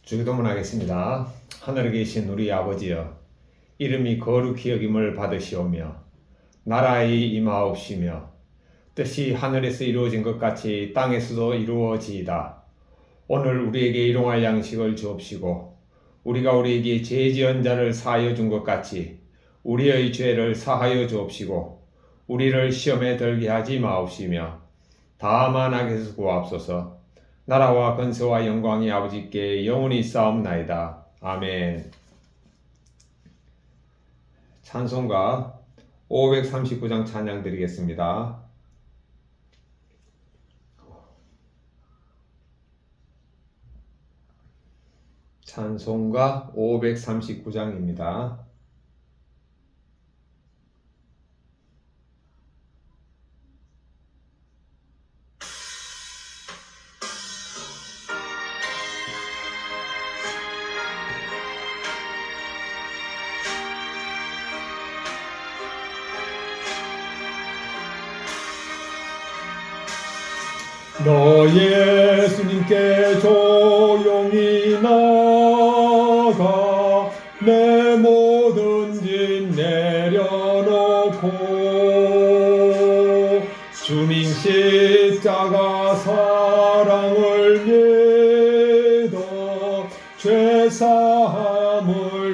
주기도문 하겠습니다. 하늘에 계신 우리 아버지여, 이름이 거룩히 여김을 받으시오며 나라의 임하옵시며 뜻이 하늘에서 이루어진 것 같이 땅에서도 이루어지이다. 오늘 우리에게 일용할 양식을 주옵시고 우리가 우리에게 죄 지은 자를 사하여 준 것 같이 우리의 죄를 사하여 주옵시고 우리를 시험에 들게 하지 마옵시며 다만 악에서 구하옵소서. 나라와 권세와 영광이 아버지께 영원히 있사옵나이다. 아멘. 찬송가 539장 찬양 드리겠습니다. 찬송가 539장입니다. 너 예수님께 조용히 나가 내 모든 짐 내려놓고 주님 십자가 사랑을 믿어 죄사함을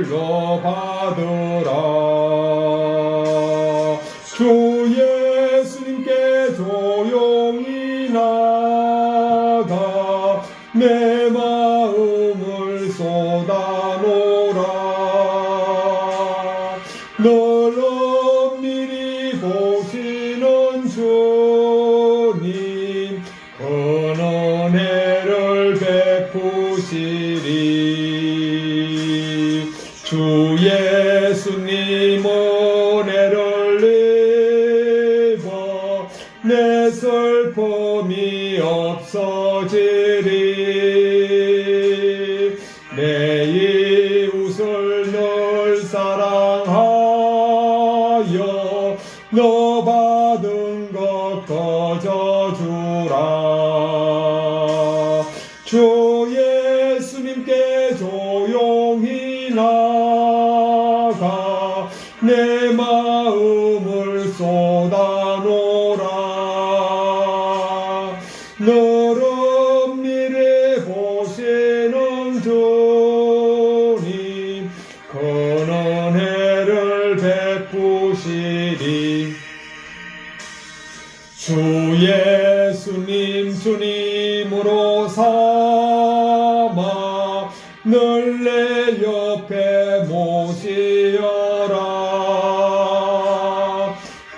너 받으라. 주 예수님께 조용히 나가 내 마음을 쏟아놓으라. 널 엄밀히 보시는 주님 큰 은혜를 베푸시리. 주 예수님 은혜를 입어 내 슬픔이 없어지리. 내 이웃을 늘 사랑하여 너 받은 것 거저주라. 주 예수님께 조용히 나가 내 마음을 쏟아놓으라. 널 엄밀히 보시는 주님 큰 은혜를 베푸시리. 주 예수님 주님으로 삼아 늘 내 옆에 모시어라.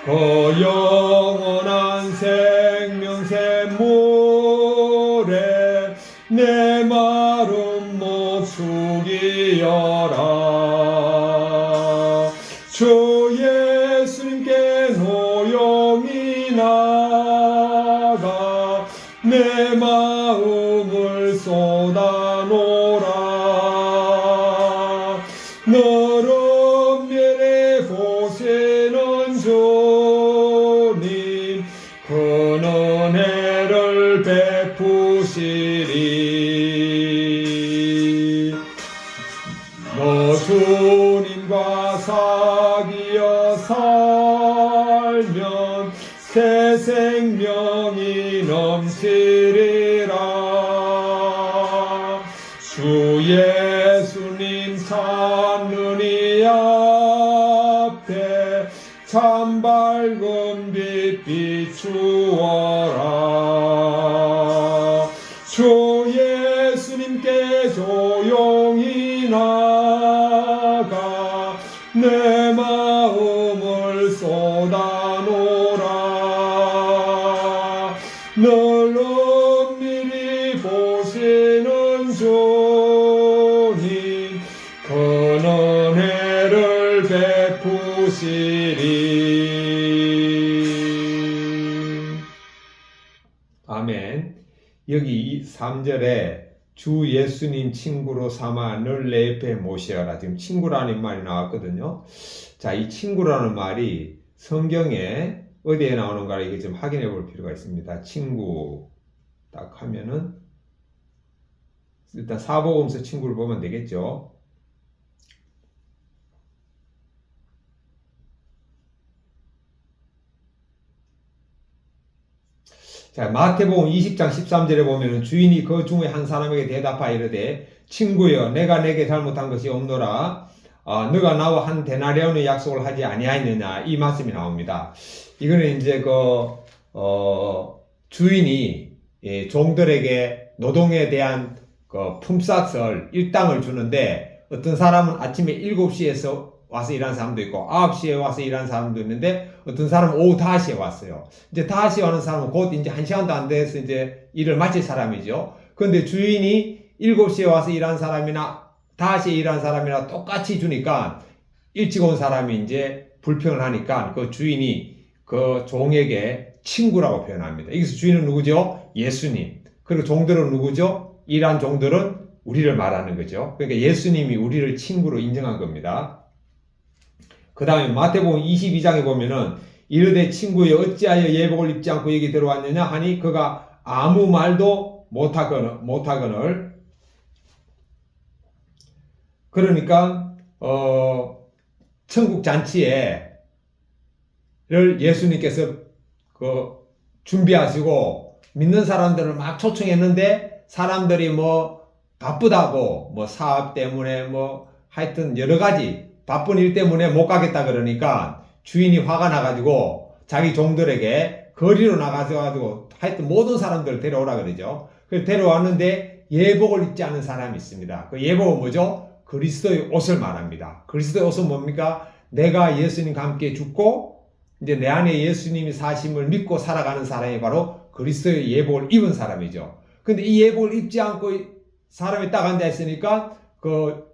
그 영원한 생명샘물에 내 마른 목 죽이어라. 주 예수님께 노용히 나가 내 마음을 쏟아놓으라. 널 엄밀히 보시는 주님 큰 은혜를 베푸시리. 너 주님과 사귀어 살면 새 생명이 넘치리라. 주 예수님 찾는 이 앞에 참 밝은 빛 비추어라. 주 예수님께 조용히 나가 내 마음을 쏟아놓으라. 널 엄밀히 보시는 주님 큰 은혜를 베푸시리. 아멘. 여기 3절에 주 예수님 친구로 삼아 늘 내 옆에 모시어라. 지금 친구라는 말이 나왔거든요. 자, 이 친구라는 말이 성경에 어디에 나오는가 이게 좀 확인해 볼 필요가 있습니다. 친구 딱 하면은 일단 사복음서 친구를 보면 되겠죠. 자, 마태복음 20장 13절에 보면 주인이 그 중에 한 사람에게 대답하여 이르되 친구여 내가 내게 잘못한 것이 없노라 너가 나와 한 데나리온의 약속을 하지 아니하였느냐 이 말씀이 나옵니다. 이거는 이제 주인이 종들에게 노동에 대한 품삯을 일당을 주는데 어떤 사람은 아침에 7시에서 와서 일하는 사람도 있고 9시에 와서 일하는 사람도 있는데 어떤 사람은 오후 5시에 왔어요. 이제 5시에 오는 사람은 곧 이제 1시간도 안 돼서 이제 일을 마칠 사람이죠. 그런데 주인이 7시에 와서 일하는 사람이나 5시에 일하는 사람이나 똑같이 주니까 일찍 온 사람이 이제 불평을 하니까 그 주인이 그 종에게 친구라고 표현합니다. 여기서 주인은 누구죠? 예수님. 그리고 종들은 누구죠? 일한 종들은 우리를 말하는 거죠. 그러니까 예수님이 우리를 친구로 인정한 겁니다. 그 다음에 마태복음 22장에 보면은 이르되 친구여 어찌하여 예복을 입지 않고 여기 들어왔느냐 하니 그가 아무 말도 못하거늘 그러니까 천국 잔치를 예수님께서 준비하시고 믿는 사람들을 막 초청했는데 사람들이 바쁘다고 사업 때문에 하여튼 여러 가지 바쁜 일 때문에 못 가겠다 그러니까 주인이 화가 나가지고 자기 종들에게 거리로 나가서 하여튼 모든 사람들을 데려오라 그러죠. 그래서 데려왔는데 예복을 입지 않은 사람이 있습니다. 그 예복은 뭐죠? 그리스도의 옷을 말합니다. 그리스도의 옷은 뭡니까? 내가 예수님과 함께 죽고 이제 내 안에 예수님이 사심을 믿고 살아가는 사람이 바로 그리스도의 예복을 입은 사람이죠. 근데 이 예복을 입지 않고 사람이 딱 앉아 있으니까 그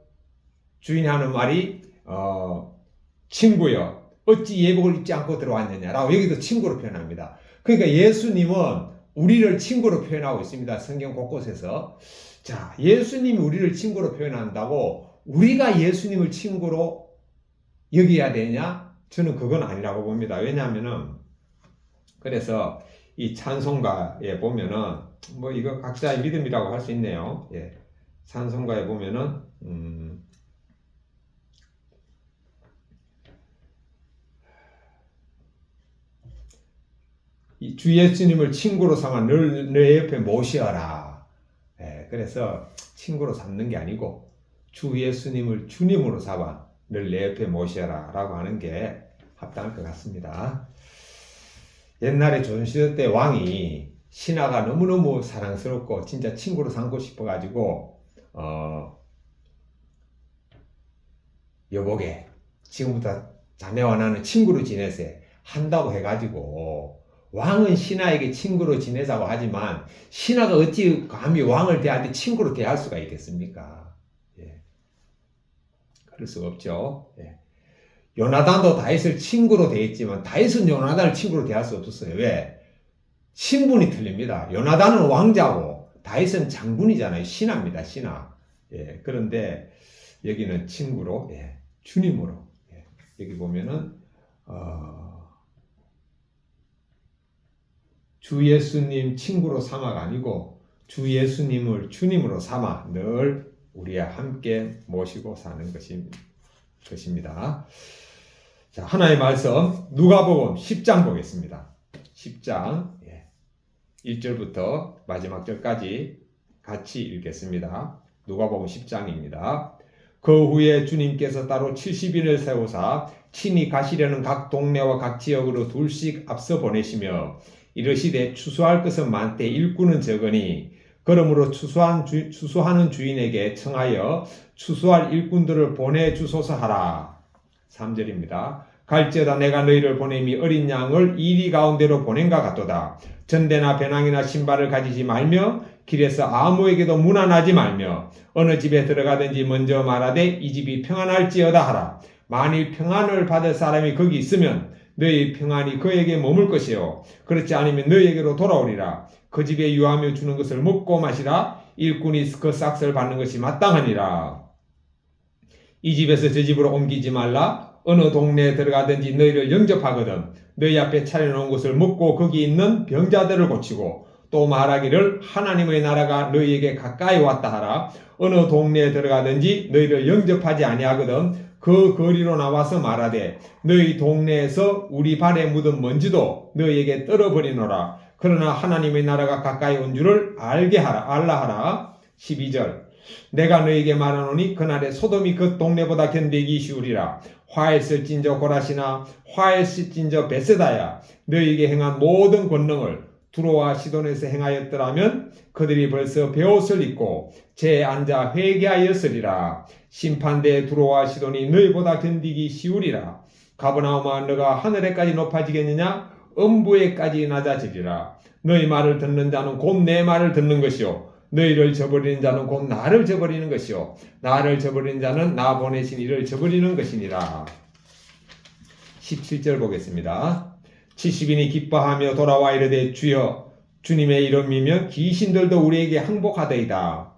주인이 하는 말이 친구여 어찌 예복을 입지 않고 들어왔느냐라고 여기도 친구로 표현합니다. 그러니까 예수님은 우리를 친구로 표현하고 있습니다. 성경 곳곳에서. 자, 예수님이 우리를 친구로 표현한다고 우리가 예수님을 친구로 여겨야 되냐? 저는 그건 아니라고 봅니다. 왜냐하면은 그래서 이 찬송가에 보면은 이거 각자의 믿음이라고 할 수 있네요. 예. 찬송가에 보면은 주 예수님을 친구로 삼아 늘 내 옆에 모시어라. 예, 그래서 친구로 삼는 게 아니고 주 예수님을 주님으로 삼아 늘 내 옆에 모시어라 라고 하는 게 합당할 것 같습니다. 옛날에 조선시대 때 왕이 신하가 너무너무 사랑스럽고 진짜 친구로 삼고 싶어가지고 여보게 지금부터 자네와 나는 친구로 지내세 한다고 해가지고 왕은 신하에게 친구로 지내자고 하지만 신하가 어찌 감히 왕을 대할 때 친구로 대할 수가 있겠습니까? 예. 그럴 수가 없죠. 예. 요나단도 다윗을 친구로 대했지만 다윗은 요나단을 친구로 대할 수 없었어요. 왜? 신분이 틀립니다. 요나단은 왕자고 다윗은 장군이잖아요. 신하입니다. 신하. 예. 그런데 여기는 친구로 주님으로 여기 보면은 주 예수님 친구로 삼아가 아니고 주 예수님을 주님으로 삼아 늘 우리와 함께 모시고 사는 것입니다. 자, 하나의 말씀 누가복음 10장 보겠습니다. 10장 1절부터 마지막 절까지 같이 읽겠습니다. 누가복음 10장입니다. 그 후에 주님께서 따로 70인을 세우사 친히 가시려는 각 동네와 각 지역으로 둘씩 앞서 보내시며 이르시되 추수할 것은 많되 일꾼은 적으니 그러므로 추수하는 주인에게 청하여 추수할 일꾼들을 보내주소서 하라. 3절입니다. 갈지어다 내가 너희를 보냄이 어린 양을 이리 가운데로 보낸가 같도다. 전대나 배낭이나 신발을 가지지 말며 길에서 아무에게도 문안하지 말며 어느 집에 들어가든지 먼저 말하되 이 집이 평안할지어다 하라. 만일 평안을 받을 사람이 거기 있으면 너희 평안이 그에게 머물 것이요 그렇지 않으면 너희에게로 돌아오리라. 그 집에 유하며 주는 것을 먹고 마시라. 일꾼이 그 싹을 받는 것이 마땅하니라. 이 집에서 저 집으로 옮기지 말라. 어느 동네에 들어가든지 너희를 영접하거든 너희 앞에 차려놓은 것을 먹고 거기 있는 병자들을 고치고 또 말하기를 하나님의 나라가 너희에게 가까이 왔다 하라. 어느 동네에 들어가든지 너희를 영접하지 아니하거든 그 거리로 나와서 말하되 너희 동네에서 우리 발에 묻은 먼지도 너희에게 떨어버리노라. 그러나 하나님의 나라가 가까이 온 줄을 알라 하라. 12절 내가 너희에게 말하노니 그날에 소돔이 그 동네보다 견디기 쉬우리라. 화했을진저 고라시나 화했을진저 베세다야 너희에게 행한 모든 권능을 두로와 시돈에서 행하였더라면 그들이 벌써 베옷을 입고 재에 앉아 회개하였으리라. 심판대에 두로와 시돈이 너희보다 견디기 쉬우리라. 가버나움아 너가 하늘에까지 높아지겠느냐 음부에까지 낮아지리라. 너희 말을 듣는 자는 곧 내 말을 듣는 것이요 너희를 저버리는 자는 곧 나를 저버리는 것이요 나를 저버리는 자는 나 보내신 이를 저버리는 것이니라. 17절 보겠습니다. 70인이 기뻐하며 돌아와 이르되 주여 주님의 이름이며 귀신들도 우리에게 항복하더이다.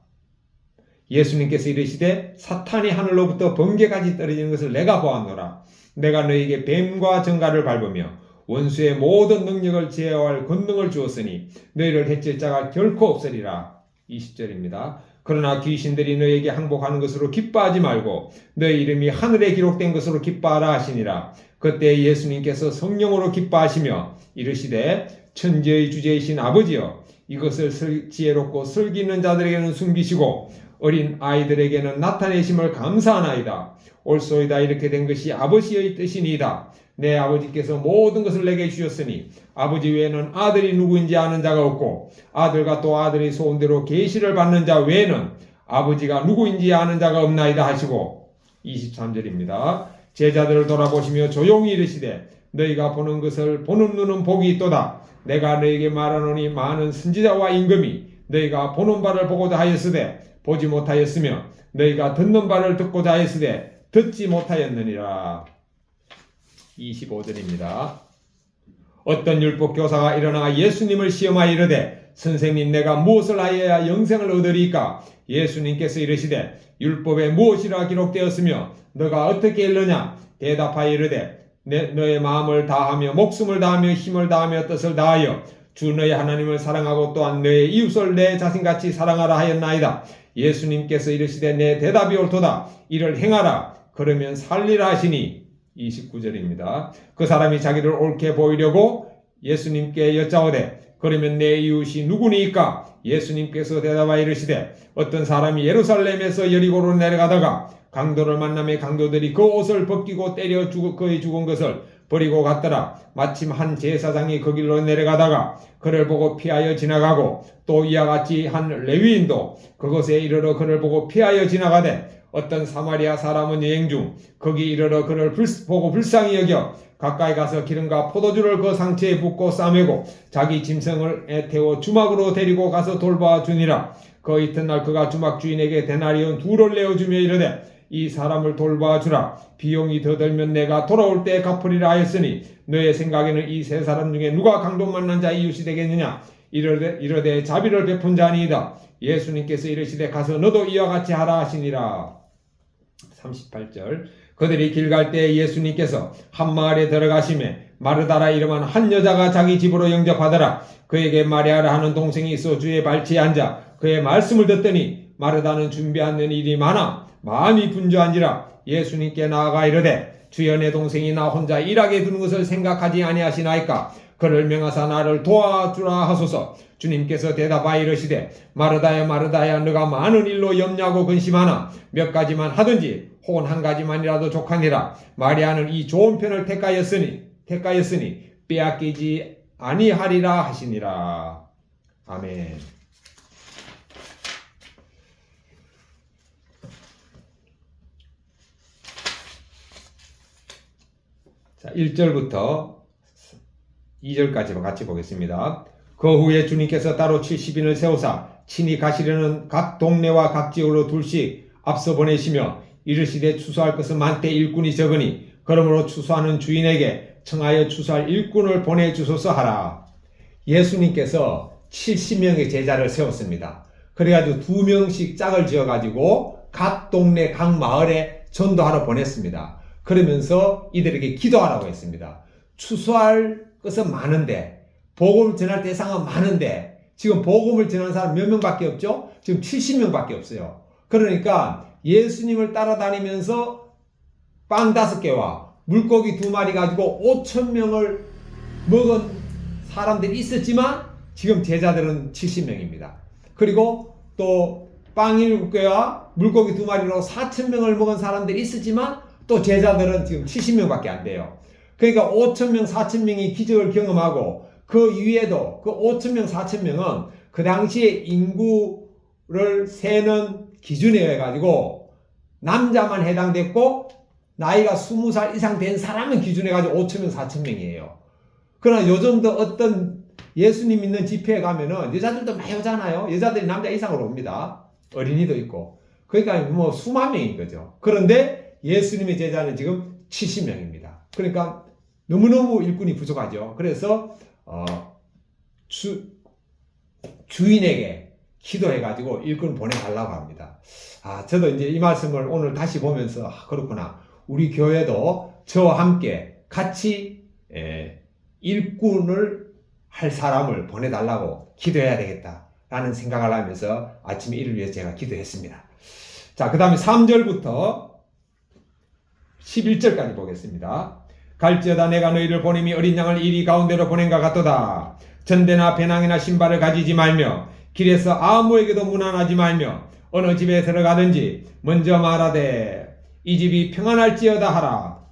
예수님께서 이르시되 사탄이 하늘로부터 번개까지 떨어지는 것을 내가 보았노라. 내가 너희에게 뱀과 정갈을 밟으며 원수의 모든 능력을 제어할 권능을 주었으니 너희를 해칠 자가 결코 없으리라. 20절입니다. 그러나 귀신들이 너희에게 항복하는 것으로 기뻐하지 말고 너희 이름이 하늘에 기록된 것으로 기뻐하라 하시니라. 그때 예수님께서 성령으로 기뻐하시며 이르시되 천지의 주제이신 아버지여 이것을 지혜롭고 슬기 있는 자들에게는 숨기시고 어린 아이들에게는 나타내심을 감사하나이다. 옳소이다. 이렇게 된 것이 아버지의 뜻이니이다. 내 아버지께서 모든 것을 내게 주셨으니 아버지 외에는 아들이 누구인지 아는 자가 없고 아들과 또 아들의 소원대로 계시를 받는 자 외에는 아버지가 누구인지 아는 자가 없나이다 하시고 23절입니다. 제자들을 돌아보시며 조용히 이르시되 너희가 보는 것을 보는 눈은 복이 있도다. 내가 너희에게 말하노니 많은 선지자와 임금이 너희가 보는 바를 보고자 하였으되 보지 못하였으며 너희가 듣는 바를 듣고자 하였으되 듣지 못하였느니라. 25절입니다. 어떤 율법 교사가 일어나 예수님을 시험하여 이르되 선생님 내가 무엇을 하여야 영생을 얻으리까? 예수님께서 이르시되 율법에 무엇이라 기록되었으며 너가 어떻게 읽느냐? 대답하여 이르되 너의 마음을 다하며 목숨을 다하며 힘을 다하며 뜻을 다하여 주 너의 하나님을 사랑하고 또한 너의 이웃을 내 자신같이 사랑하라 하였나이다. 예수님께서 이르시되 내 대답이 옳도다. 이를 행하라. 그러면 살리라 하시니 29절입니다. 그 사람이 자기를 옳게 보이려고 예수님께 여짜오되 그러면 내 이웃이 누구니까? 예수님께서 대답하여 이르시되 어떤 사람이 예루살렘에서 여리고로 내려가다가 강도를 만나매 강도들이 그 옷을 벗기고 때려 그의 죽은 것을 버리고 갔더라. 마침 한 제사장이 그 길로 내려가다가 그를 보고 피하여 지나가고 또 이와 같이 한 레위인도 그곳에 이르러 그를 보고 피하여 지나가되 어떤 사마리아 사람은 여행 중 거기 이르러 그를 보고 불쌍히 여겨 가까이 가서 기름과 포도주를 그 상처에 붓고 싸매고 자기 짐승을 태워 주막으로 데리고 가서 돌봐 주니라. 그 이튿날 그가 주막 주인에게 데나리온 2를 내어주며 이르되 이 사람을 돌봐 주라. 비용이 더 들면 내가 돌아올 때 갚으리라 하였으니 너의 생각에는 이 세 사람 중에 누가 강도 만난 자 이웃이 되겠느냐? 이르되 자비를 베푼 자니이다. 예수님께서 이르시되 가서 너도 이와 같이 하라 하시니라. 38절 그들이 길 갈 때 예수님께서 한 마을에 들어가시매 마르다라 이름한 한 여자가 자기 집으로 영접하더라. 그에게 마리아라 하는 동생이 있어 주의 발치에 앉아 그의 말씀을 듣더니 마르다는 준비하는 일이 많아 마음이 분주한지라. 예수님께 나아가 이르되 주여 내 동생이 나 혼자 일하게 두는 것을 생각하지 아니하시나이까? 그를 명하사 나를 도와주라 하소서. 주님께서 대답하여 이르시되 마르다야 마르다야 너가 많은 일로 염려하고 근심하나 몇 가지만 하든지 혹은 한 가지만이라도 족하니라. 마리아는 이 좋은 편을 택하였으니 빼앗기지 아니하리라 하시니라. 아멘. 자, 1절부터 2절까지 같이 보겠습니다. 그 후에 주님께서 따로 70인을 세우사 친히 가시려는 각 동네와 각 지역으로 둘씩 앞서 보내시며 이르시되 추수할 것은 많되 일꾼이 적으니 그러므로 추수하는 주인에게 청하여 추수할 일꾼을 보내주소서 하라. 예수님께서 70명의 제자를 세웠습니다. 그래가지고 2명씩 짝을 지어가지고 각 동네 각 마을에 전도하러 보냈습니다. 그러면서 이들에게 기도하라고 했습니다. 추수할 것은 많은데 복음을 전할 대상은 많은데 지금 복음을 전하는 사람 몇 명밖에 없죠? 지금 70명밖에 없어요. 그러니까 예수님을 따라다니면서 빵 5개와 물고기 2마리 가지고 5,000명을 먹은 사람들이 있었지만 지금 제자들은 70명입니다. 그리고 또 빵 7개와 물고기 2마리로 4,000명을 먹은 사람들이 있었지만 또 제자들은 지금 70명밖에 안 돼요. 그러니까 5,000명, 4,000명이 기적을 경험하고 그 위에도 그 5,000명, 4,000명은 그 당시에 인구를 세는 기준에 해가지고 남자만 해당됐고 나이가 20살 이상 된 사람은 기준해가지고 5,000명, 4,000명이에요. 그러나 요즘도 어떤 예수님 믿는 집회에 가면은 여자들도 많이 오잖아요. 여자들이 남자 이상으로 옵니다. 어린이도 있고. 그러니까 뭐 수만 명인 거죠. 그런데 예수님의 제자는 지금 70명입니다. 그러니까 너무너무 일꾼이 부족하죠. 그래서 주인에게 기도해가지고 일꾼 보내달라고 합니다. 저도 이제 이 말씀을 오늘 다시 보면서 그렇구나. 우리 교회도 저와 함께 같이 일꾼을 할 사람을 보내달라고 기도해야 되겠다라는 생각을 하면서 아침에 이를 위해서 제가 기도했습니다. 자, 그 다음에 3절부터 11절까지 보겠습니다. 갈지어다 내가 너희를 보냄이 어린 양을 이리 가운데로 보낸과 같도다. 전대나 배낭이나 신발을 가지지 말며 길에서 아무에게도 문안하지 말며 어느 집에 들어가든지 먼저 말하되 이 집이 평안할지어다 하라.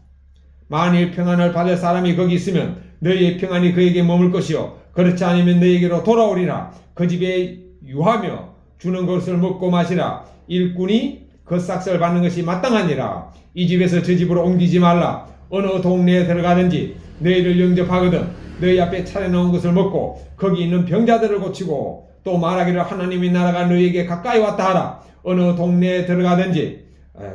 만일 평안을 받을 사람이 거기 있으면 너희의 평안이 그에게 머물 것이요 그렇지 않으면 너희에게로 돌아오리라. 그 집에 유하며 주는 것을 먹고 마시라. 일꾼이 그 싹을 받는 것이 마땅하니라. 이 집에서 저 집으로 옮기지 말라. 어느 동네에 들어가든지 너희를 영접하거든 너희 앞에 차려놓은 것을 먹고 거기 있는 병자들을 고치고 또 말하기를 하나님의 나라가 너희에게 가까이 왔다 하라. 어느 동네에 들어가든지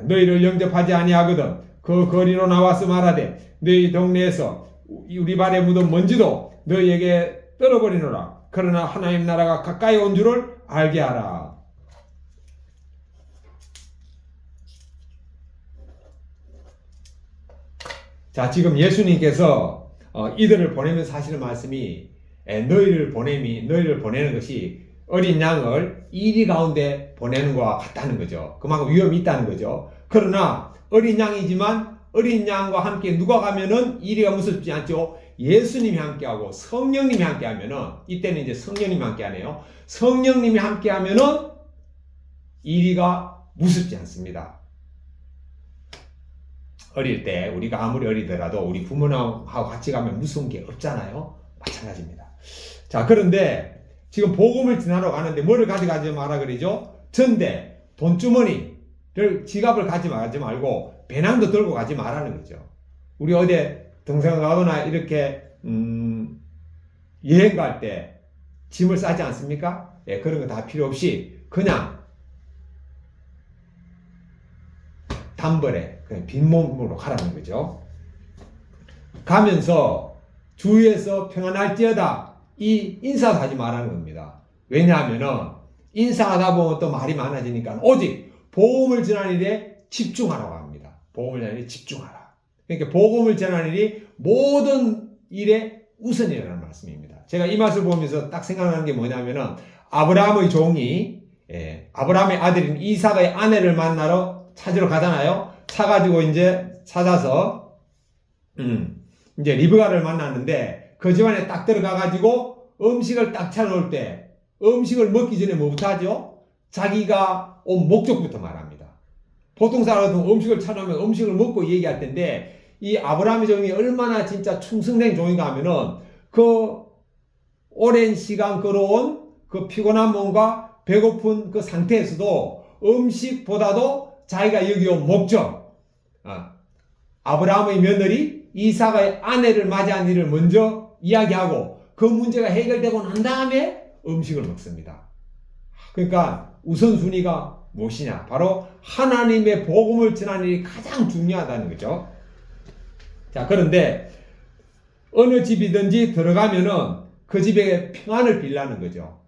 너희를 영접하지 아니하거든 그 거리로 나와서 말하되 너희 동네에서 우리 발에 묻은 먼지도 너희에게 떨어버리노라. 그러나 하나님 나라가 가까이 온 줄을 알게 하라. 자, 지금 예수님께서 이들을 보내면서 하시는 말씀이 너희를 보내는 것이 어린 양을 이리 가운데 보내는 것과 같다는 거죠. 그만큼 위험이 있다는 거죠. 그러나 어린 양이지만 어린 양과 함께 누가 가면은 이리가 무섭지 않죠. 예수님이 함께하고 성령님이 함께하면은 이때는 이제 성령님이 함께하네요. 성령님이 함께하면은 이리가 무섭지 않습니다. 어릴 때 우리가 아무리 어리더라도 우리 부모님하고 같이 가면 무서운 게 없잖아요. 마찬가지입니다. 자, 그런데 지금 복음을 전하러 가는데 뭐를 가져가지 마라 그러죠? 전대, 돈주머니를 지갑을 가지 말고 배낭도 들고 가지 말라는 거죠. 우리 어디 등산 가거나 이렇게 여행 갈 때 짐을 싸지 않습니까? 예, 그런 거 다 필요 없이 그냥 단벌에 그냥 빈몸으로 가라는 거죠. 가면서 주위에서 평안할지어다 이 인사도 하지 말라는 겁니다. 왜냐하면은 인사하다 보면 또 말이 많아지니까 오직 복음을 전하는 일에 집중하라고 합니다. 복음을 전하는 일에 집중하라. 그러니까 복음을 전하는 일이 모든 일에 우선이라는 말씀입니다. 제가 이 말씀을 보면서 딱 생각나는 게 뭐냐면은 아브라함의 종이 아브라함의 아들인 이삭의 아내를 만나러 찾으러 가잖아요. 차가지고 이제 찾아서 이제 리브가를 만났는데 그 집안에 딱 들어가가지고 음식을 딱 차려놓을 때 음식을 먹기 전에 뭐부터 하죠? 자기가 온 목적부터 말합니다. 보통 사람은 음식을 차려놓으면 음식을 먹고 얘기할 텐데 이 아브라함의 종이 얼마나 진짜 충성된 종인가 하면은 그 오랜 시간 걸어온 그 피곤한 몸과 배고픈 그 상태에서도 음식보다도 자기가 여기온 목적, 아브라함의 며느리 이삭의 아내를 맞이한 일을 먼저 이야기하고 그 문제가 해결되고 난 다음에 음식을 먹습니다. 그러니까 우선순위가 무엇이냐? 바로 하나님의 복음을 전하는 일이 가장 중요하다는 거죠. 자, 그런데 어느 집이든지 들어가면은 그 집에 평안을 빌라는 거죠.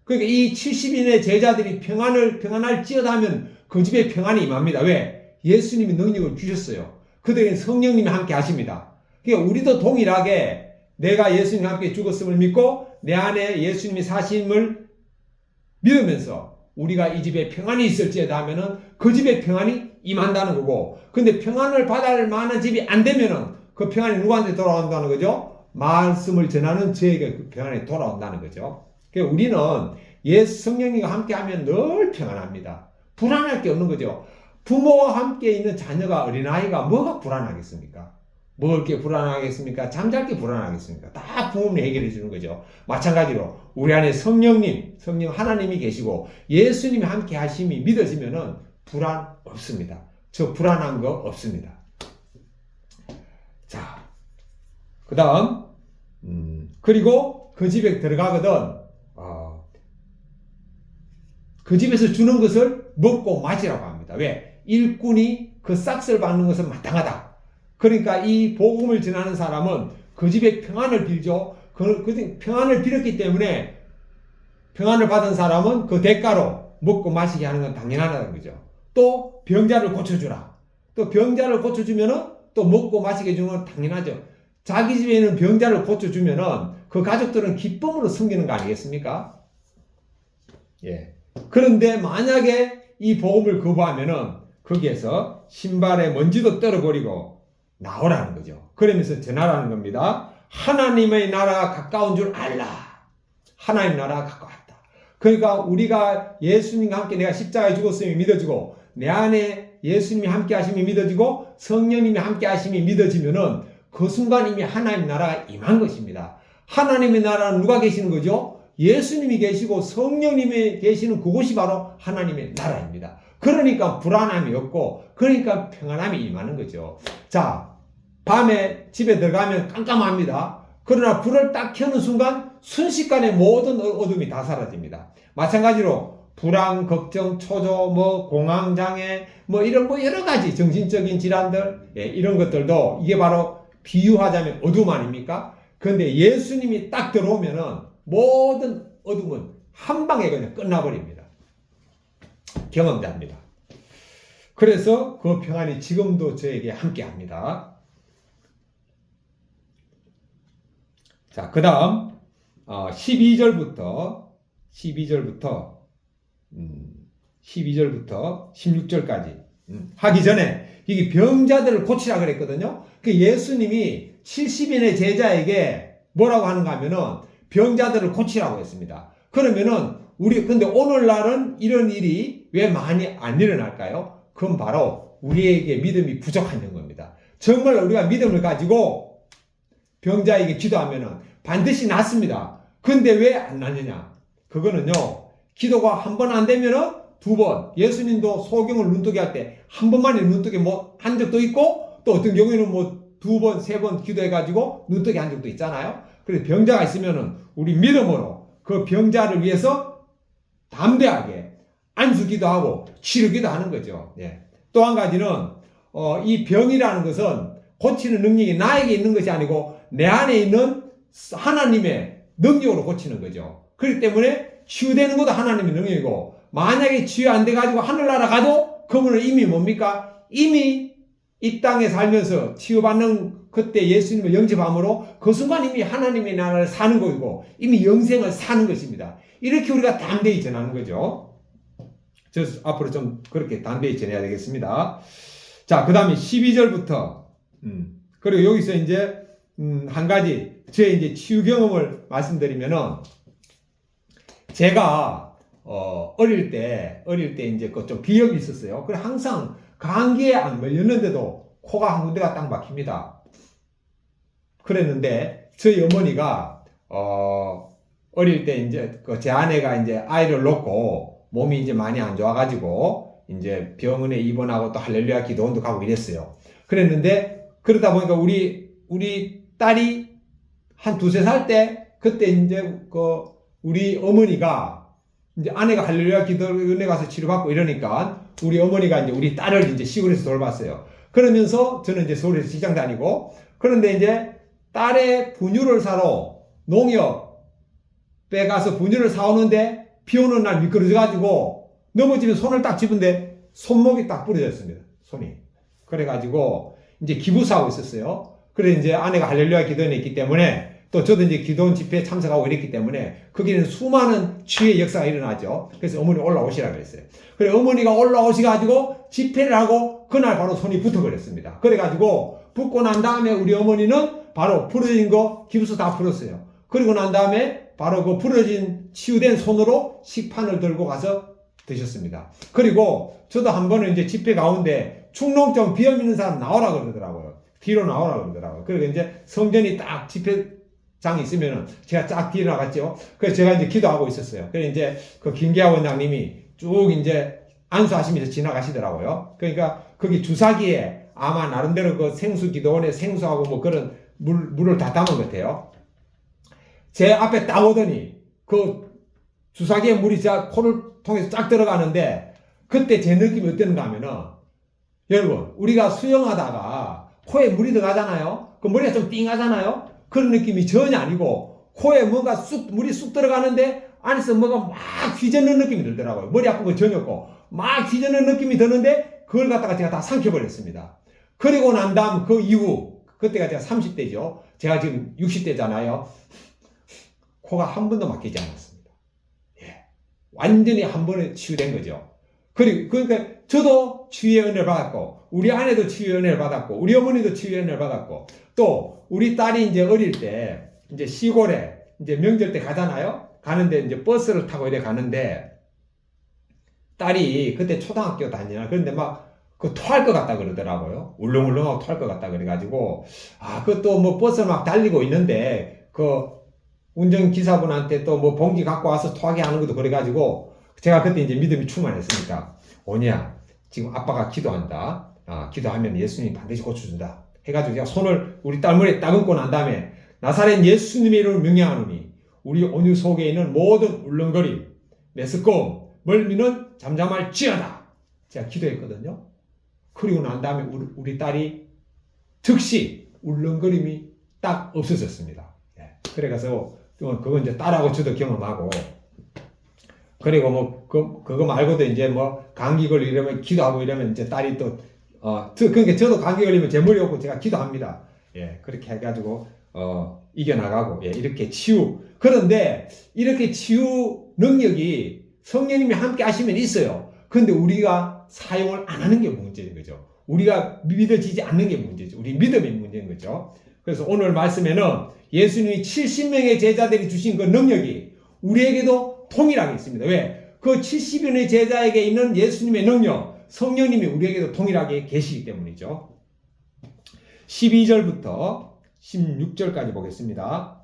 그러니까 이 70인의 제자들이 평안할지어다 하면 그 집에 평안이 임합니다. 왜? 예수님이 능력을 주셨어요. 그들에게 성령님이 함께 하십니다. 그러니까 우리도 동일하게 내가 예수님과 함께 죽었음을 믿고 내 안에 예수님이 사심을 믿으면서 우리가 이 집에 평안이 있을지어다 하면은 그 집에 평안이 임한다는 거고, 근데 평안을 받을 만한 집이 안 되면은 그 평안이 누구한테 돌아온다는 거죠? 말씀을 전하는 저에게 그 평안이 돌아온다는 거죠. 그러니까 우리는 예수 성령님과 함께 하면 늘 평안합니다. 불안할 게 없는 거죠. 부모와 함께 있는 자녀가, 어린아이가 뭐가 불안하겠습니까? 먹을 게 불안하겠습니까? 잠잘 게 불안하겠습니까? 다 부모님이 해결해 주는 거죠. 마찬가지로 우리 안에 성령 하나님이 계시고 예수님이 함께 하심이 믿어지면은 불안 없습니다. 저 불안한 거 없습니다. 자, 그 다음 그리고 그 집에 들어가거든 그 집에서 주는 것을 먹고 마시라고 합니다. 왜? 일꾼이 그 싹스를 받는 것은 마땅하다. 그러니까 이 복음을 전하는 사람은 그 집에 평안을 빌죠. 그 평안을 빌었기 때문에 평안을 받은 사람은 그 대가로 먹고 마시게 하는 건 당연하다는 거죠. 또 병자를 고쳐주라. 또 병자를 고쳐주면은 또 먹고 마시게 해주는 건 당연하죠. 자기 집에 있는 병자를 고쳐주면은 그 가족들은 기쁨으로 섬기는 거 아니겠습니까? 예. 그런데 만약에 이 복음을 거부하면은 거기에서 신발에 먼지도 떨어버리고 나오라는 거죠. 그러면서 전하라는 겁니다. 하나님의 나라가 가까운 줄 알라. 하나님 나라가 가까웠다. 그러니까 우리가 예수님과 함께 내가 십자가에 죽었음이 믿어지고 내 안에 예수님이 함께 하심이 믿어지고 성령님이 함께 하심이 믿어지면은 그 순간 이미 하나님 나라가 임한 것입니다. 하나님의 나라는 누가 계시는 거죠? 예수님이 계시고 성령님이 계시는 그곳이 바로 하나님의 나라입니다. 그러니까 불안함이 없고 그러니까 평안함이 임하는 거죠. 자, 밤에 집에 들어가면 깜깜합니다. 그러나 불을 딱 켜는 순간 순식간에 모든 어둠이 다 사라집니다. 마찬가지로 불안, 걱정, 초조, 공황장애, 이런 여러 가지 정신적인 질환들, 이런 것들도 이게 바로 비유하자면 어둠 아닙니까? 그런데 예수님이 딱 들어오면은 모든 어둠은 한 방에 그냥 끝나버립니다. 경험자입니다. 그래서 그 평안이 지금도 저에게 함께 합니다. 자, 그 다음 12절부터 16절까지 하기 전에 이게 병자들을 고치라 그랬거든요. 그 예수님이 70인의 제자에게 뭐라고 하는가 하면은 병자들을 고치라고 했습니다. 그러면은 근데 오늘날은 이런 일이 왜 많이 안 일어날까요? 그건 바로 우리에게 믿음이 부족한 겁니다. 정말 우리가 믿음을 가지고 병자에게 기도하면은 반드시 낫습니다. 근데 왜 안 낫느냐? 그거는요, 기도가 한 번 안 되면은 두 번, 예수님도 소경을 눈뜨게 할 때 한 번만에 눈뜨게 한 적도 있고, 또 어떤 경우에는 두 번, 세 번 기도해가지고 눈뜨게 한 적도 있잖아요. 그래서 병자가 있으면은 우리 믿음으로 그 병자를 위해서 담대하게 안수기도 하고 치르기도 하는 거죠. 예. 또 한 가지는 이 병이라는 것은 고치는 능력이 나에게 있는 것이 아니고 내 안에 있는 하나님의 능력으로 고치는 거죠. 그렇기 때문에 치유되는 것도 하나님의 능력이고 만약에 치유 안 돼가지고 하늘나라 가도 그분은 이미 뭡니까? 이미 이 땅에 살면서 치유받는 그때 예수님을 영접함으로 그 순간 이미 하나님의 나라를 사는 것이고 이미 영생을 사는 것입니다. 이렇게 우리가 담대히 전하는 거죠. 저 앞으로 좀 그렇게 담대히 전해야 되겠습니다. 자, 그 다음에 12절부터 그리고 여기서 이제 한 가지 저의 이제 치유 경험을 말씀드리면은 제가 어릴 때 이제 그 좀 비염이 있었어요. 그래 항상 감기에 안 걸렸는데도 코가 한 군데가 딱 막힙니다. 그랬는데 저희 어머니가 어릴 때 이제 제 아내가 이제 아이를 놓고 몸이 이제 많이 안 좋아가지고 이제 병원에 입원하고 또 할렐루야 기도원도 가고 이랬어요. 그랬는데 그러다 보니까 우리 딸이 한 두세 살 때 그때 이제 우리 어머니가 이제 아내가 할렐루야 기도원에 가서 치료받고 이러니까 우리 어머니가 이제 우리 딸을 이제 시골에서 돌봤어요. 그러면서 저는 이제 서울에서 직장 다니고 그런데 이제 딸의 분유를 사러 농협에 가서 분유를 사오는데 비 오는 날 미끄러져가지고 넘어지면 손을 딱 집은데 손목이 딱 부러졌습니다. 손이. 그래가지고 이제 기부사하고 있었어요. 그래 이제 아내가 할렐루야 기도원에 있기 때문에 또 저도 이제 기도원 집회에 참석하고 이랬기 때문에 거기는 수많은 치유의 역사가 일어나죠. 그래서 어머니 올라오시라 그랬어요. 그래 어머니가 올라오셔가지고 집회를 하고 그날 바로 손이 붙어버렸습니다. 그래가지고 붙고 난 다음에 우리 어머니는 바로 부러진 거 기부서 다 풀었어요. 그리고 난 다음에 바로 그 부러진 치유된 손으로 식판을 들고 가서 드셨습니다. 그리고 저도 한 번은 이제 집회 가운데 축농증 비염 있는 사람 나오라 그러더라고요. 뒤로 나오라 그러더라고요. 그리고 이제 성전이 딱 집회장이 있으면은 제가 쫙 뒤로 나갔죠. 그래서 제가 이제 기도하고 있었어요. 그래서 이제 그 김계하 원장님이 쭉 이제 안수하시면서 지나가시더라고요. 그러니까 거기 주사기에 아마 나름대로 그 생수 기도원에 생수하고 뭐 그런 물을 다 담은 것 같아요. 제 앞에 딱 오더니 그 주사기에 물이 자 코를 통해서 쫙 들어가는데 그때 제 느낌이 어땠는가 하면은 여러분 우리가 수영하다가 코에 물이 들어가잖아요. 그 머리가 좀 띵하잖아요. 그런 느낌이 전혀 아니고 코에 뭔가 물이 쑥 들어가는데 안에서 뭐가 막 휘젓는 느낌이 들더라고요. 머리 아픈 거 전혀 없고 막 휘젓는 느낌이 드는데 그걸 갖다가 제가 다 삼켜버렸습니다. 그리고 난 다음 그 이후 그때가 제가 30대죠. 제가 지금 60대잖아요. 코가 한 번도 막히지 않았습니다. 예. 완전히 한 번에 치유된 거죠. 그러니까 저도 치유의 은혜를 받았고, 우리 아내도 치유의 은혜를 받았고, 우리 어머니도 치유의 은혜를 받았고, 또 우리 딸이 이제 어릴 때 이제 시골에 이제 명절 때 가잖아요. 가는데 이제 버스를 타고 이래 가는데 딸이 그때 초등학교 다니나 그런데 막 그 토할 것 같다 그러더라고요. 울렁울렁하고 토할 것 같다 그래가지고 그것도 뭐 버스 막 달리고 있는데 그 운전기사분한테 또 뭐 봉지 갖고 와서 토하게 하는 것도 그래가지고 제가 그때 이제 믿음이 충만했으니까 오냐 지금 아빠가 기도한다. 기도하면 예수님 반드시 고쳐준다. 해가지고 제가 손을 우리 딸 머리에 딱 얹고 난 다음에 나사렛 예수님의 이름을 명령하노니 우리 온유 속에 있는 모든 울렁거림, 메스꺼움, 멀미는 잠잠할지어다. 제가 기도했거든요. 그리고 난 다음에 우리 딸이 즉시 울렁거림이 딱 없어졌습니다. 그래서 그건 이제 딸하고 저도 경험하고 그리고 뭐 그거 말고도 이제 뭐 감기 걸리고 이러면 기도하고 이러면 이제 딸이 또 그러니까 저도 감기 걸리면 제 머리 오고 제가 기도합니다. 예, 그렇게 해가지고 이겨나가고 예, 이렇게 치유. 그런데 이렇게 치유 능력이 성령님이 함께 하시면 있어요. 그런데 우리가 사용을 안 하는 게 문제인 거죠. 우리가 믿어지지 않는 게 문제죠. 우리 믿음이 문제인 거죠. 그래서 오늘 말씀에는 예수님이 70명의 제자들이 주신 그 능력이 우리에게도 동일하게 있습니다. 왜? 그 70명의 제자에게 있는 예수님의 능력, 성령님이 우리에게도 동일하게 계시기 때문이죠. 12절부터 16절까지 보겠습니다.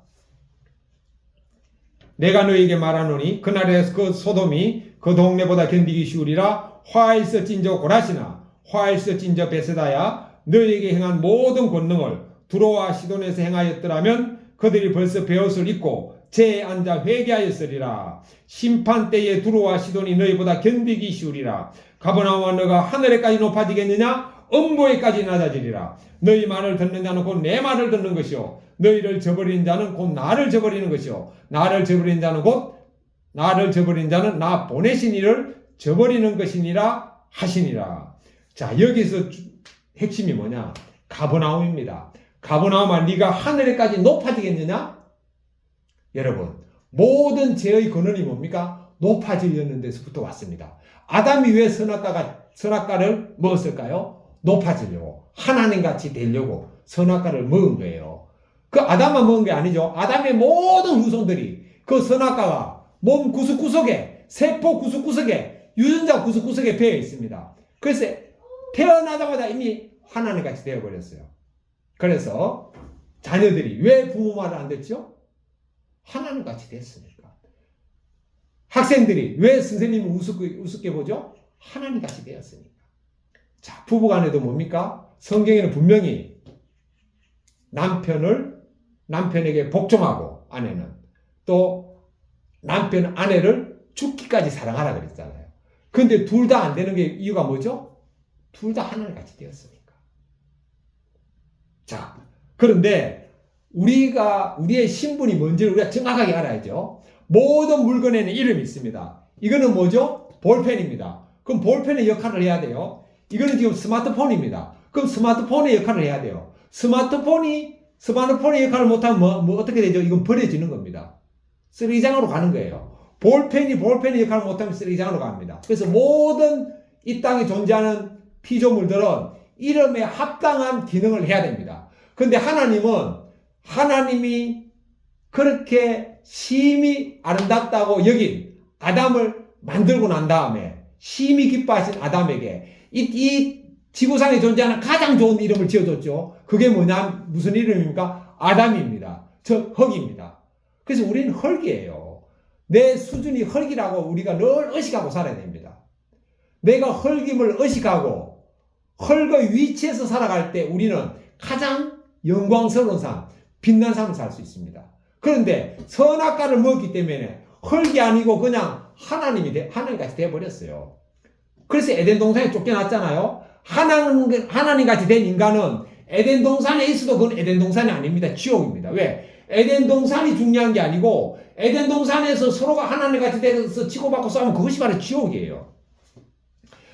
내가 너에게 말하노니 그날에 그 소돔이 그 동네보다 견디기 쉬우리라. 화일서찐저 고라시나 화일서찐저 베세다야 너에게 행한 모든 권능을 두로와 시돈에서 행하였더라면 그들이 벌써 베옷을 입고 제에 앉아 회개하였으리라. 심판 때에 두로와 시돈이 너희보다 견디기 쉬우리라. 가버나움아 너가 하늘에까지 높아지겠느냐? 음보에까지 낮아지리라. 너희 말을 듣는 자는 곧 내 말을 듣는 것이요 너희를 저버리는 자는 곧 나를 저버리는 것이요 나를 저버리는 자는 곧 나를 저버리는 자는 나 보내신 이를 저버리는 것이니라 하시니라. 자, 여기서 핵심이 뭐냐? 가버나움입니다. 가버나움아 네가 하늘에까지 높아지겠느냐? 여러분, 모든 죄의 근원이 뭡니까? 높아지려는 데서부터 왔습니다. 아담이 왜 선악과를 먹었을까요? 높아지려고, 하나님같이 되려고 선악과를 먹은 거예요. 그 아담만 먹은 게 아니죠. 아담의 모든 후손들이 그 선악과가 몸 구석구석에, 세포 구석구석에, 유전자 구석구석에 배어 있습니다. 그래서 태어나자마자 이미 하나님같이 되어버렸어요. 그래서 자녀들이 왜 부모 말을 안 듣죠? 하나님같이 됐으니까. 학생들이 왜 선생님을 우습게 보죠? 하나님같이 되었으니까. 자, 부부간에도 뭡니까? 성경에는 분명히 남편에게 복종하고 아내는 또 남편 아내를 죽기까지 사랑하라 그랬잖아요. 근데 둘 다 안 되는 게 이유가 뭐죠? 둘 다 하나님같이 되었으니까. 자, 그런데 우리의 신분이 뭔지를 우리가 정확하게 알아야죠. 모든 물건에는 이름이 있습니다. 이거는 뭐죠? 볼펜입니다. 그럼 볼펜의 역할을 해야 돼요. 이거는 지금 스마트폰입니다. 그럼 스마트폰의 역할을 해야 돼요. 스마트폰이 스마트폰의 역할을 못하면 뭐 어떻게 되죠? 이건 버려지는 겁니다. 쓰레기장으로 가는 거예요. 볼펜의 역할을 못하면 쓰레기장으로 갑니다. 그래서 모든 이 땅에 존재하는 피조물들은 이름에 합당한 기능을 해야 됩니다. 그런데 하나님이 그렇게 심히 아름답다고 여긴 아담을 만들고 난 다음에 심히 기뻐하신 아담에게 이 지구상에 존재하는 가장 좋은 이름을 지어줬죠. 그게 무슨 이름입니까? 아담입니다. 즉 흙입니다. 그래서 우리는 흙이에요. 내 수준이 흙이라고 우리가 늘 의식하고 살아야 됩니다. 내가 흙임을 의식하고 흙의 위치에서 살아갈 때 우리는 가장 영광스러운 삶, 빛난 삶을 살 수 있습니다. 그런데 선악과를 먹기 때문에 흙이 아니고 그냥 하나님같이 되어버렸어요. 그래서 에덴 동산에 쫓겨났잖아요. 하나님같이 된 인간은 에덴 동산에 있어도 그건 에덴 동산이 아닙니다. 지옥입니다. 왜? 에덴 동산이 중요한 게 아니고 에덴 동산에서 서로가 하나님같이 돼서 치고받고 싸우면 그것이 바로 지옥이에요.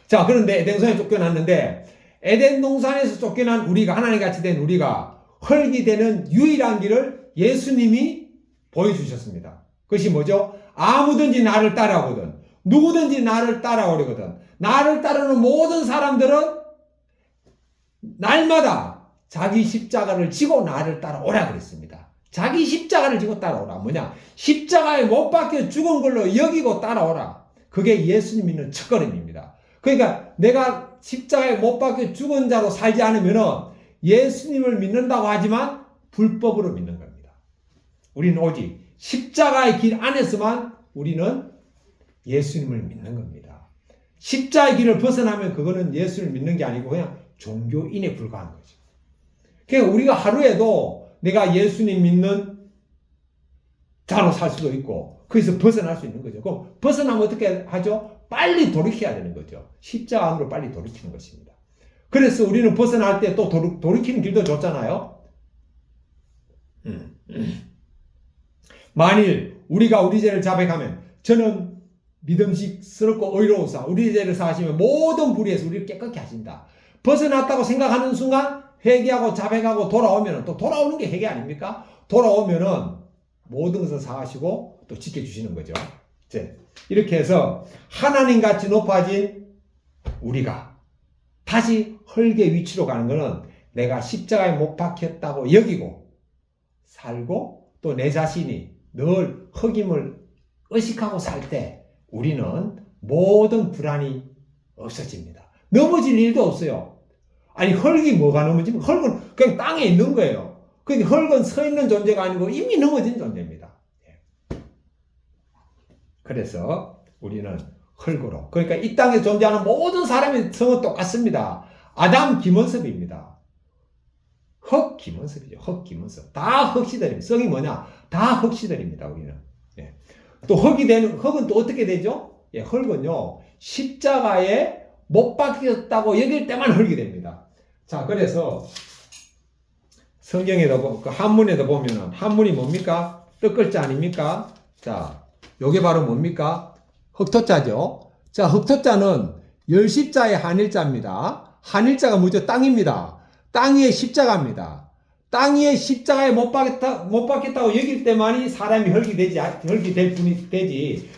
자, 그런데 에덴 동산에 쫓겨났는데 에덴 동산에서 쫓겨난 우리가 하나님같이 된 우리가 흙이 되는 유일한 길을 예수님이 보여주셨습니다. 그것이 뭐죠? 아무든지 나를 따라오거든. 누구든지 나를 따라오려거든. 나를 따르는 모든 사람들은 날마다 자기 십자가를 지고 나를 따라오라 그랬습니다. 자기 십자가를 지고 따라오라. 뭐냐? 십자가에 못 박혀 죽은 걸로 여기고 따라오라. 그게 예수님 믿는 첫걸음입니다. 그러니까 내가 십자가에 못 박혀 죽은 자로 살지 않으면 예수님을 믿는다고 하지만 불법으로 믿는 겁니다. 우리는 오직 십자가의 길 안에서만 우리는 예수님을 믿는 겁니다. 십자가의 길을 벗어나면 그거는 예수를 믿는 게 아니고 그냥 종교인에 불과한 거죠. 그러니까 우리가 하루에도 내가 예수님 믿는 자로 살 수도 있고 거기서 벗어날 수 있는 거죠. 그럼 벗어나면 어떻게 하죠? 빨리 돌이켜야 되는 거죠. 십자가 안으로 빨리 돌이키는 것입니다. 그래서 우리는 벗어날 때 또 돌이키는 길도 줬잖아요. 만일 우리가 우리 죄를 자백하면 저는 믿음직스럽고 의로우사 우리 죄를 사하시면 모든 불의에서 우리를 깨끗게 하신다. 벗어났다고 생각하는 순간 회개하고 자백하고 돌아오면 또 돌아오는 게 회개 아닙니까? 돌아오면은 모든 것을 사하시고 또 지켜주시는 거죠. 이렇게 해서 하나님같이 높아진 우리가 다시 흙의 위치로 가는 것은 내가 십자가에 못 박혔다고 여기고 살고 또 내 자신이 늘 흙임을 의식하고 살 때 우리는 모든 불안이 없어집니다. 넘어질 일도 없어요. 아니 흙이 뭐가 넘어지면 흙은 그냥 땅에 있는 거예요. 그러니까 흙은 서 있는 존재가 아니고 이미 넘어진 존재입니다. 그래서 우리는 흙으로 그러니까 이 땅에 존재하는 모든 사람의 성은 똑같습니다. 아담 김원섭입니다. 흙 김원섭이죠. 흙 김원섭. 다 흙시들입니다. 성이 뭐냐? 다 흙시들입니다. 우리는. 또 흙은 또 어떻게 되죠? 흙은요 십자가에 못 박혔다고 여길 때만 흙이 됩니다. 자, 그래서 성경에도 한문에도 보면은 한문이 뭡니까? 뜻글자 아닙니까? 자, 요게 바로 뭡니까? 흙토자죠. 자, 흙토자는 열십자의 한일자입니다. 한일자가 뭐죠? 땅입니다. 땅 위에 십자가입니다. 땅 위에 십자가에 못 박혔다고 여길 때만이 사람이 흙이 될 뿐이 되지.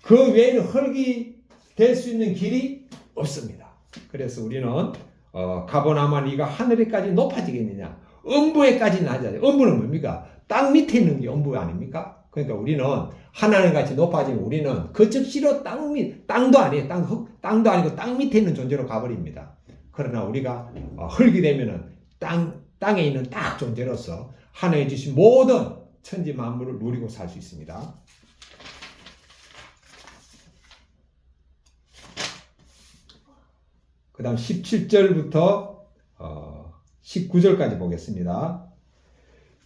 그 외에는 흙이 될 수 있는 길이 없습니다. 그래서 우리는 가보나마 네가 하늘에까지 높아지겠느냐? 음부에까지 낮아져. 음부는 뭡니까? 땅 밑에 있는 게 음부 아닙니까? 그러니까 우리는 하나님같이 높아지면 우리는 그 즉시로 땅도 아니에요. 땅도 아니고 땅 밑에 있는 존재로 가버립니다. 그러나 우리가 흙이 되면은 땅에 있는 딱 존재로서 하나님이 주신 모든 천지 만물을 누리고 살 수 있습니다. 그 다음 17절부터 19절까지 보겠습니다.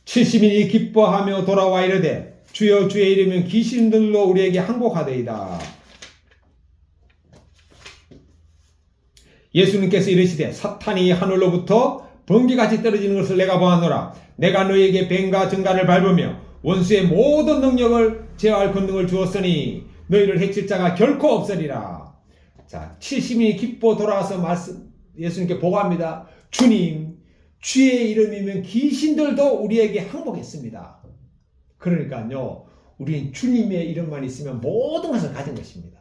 70인이 기뻐하며 돌아와 이르되 주여 주의 이름은 귀신들로 우리에게 항복하되이다. 예수님께서 이르시되 사탄이 하늘로부터 번개같이 떨어지는 것을 내가 보았노라. 내가 너희에게 뱀과 정갈을 밟으며 원수의 모든 능력을 제어할 권능을 주었으니 너희를 해칠 자가 결코 없으리라. 자, 70인이 기뻐 돌아와서 예수님께 보고합니다. 주님, 주의 이름이면 귀신들도 우리에게 항복했습니다. 그러니까요, 우리는 주님의 이름만 있으면 모든 것을 가진 것입니다.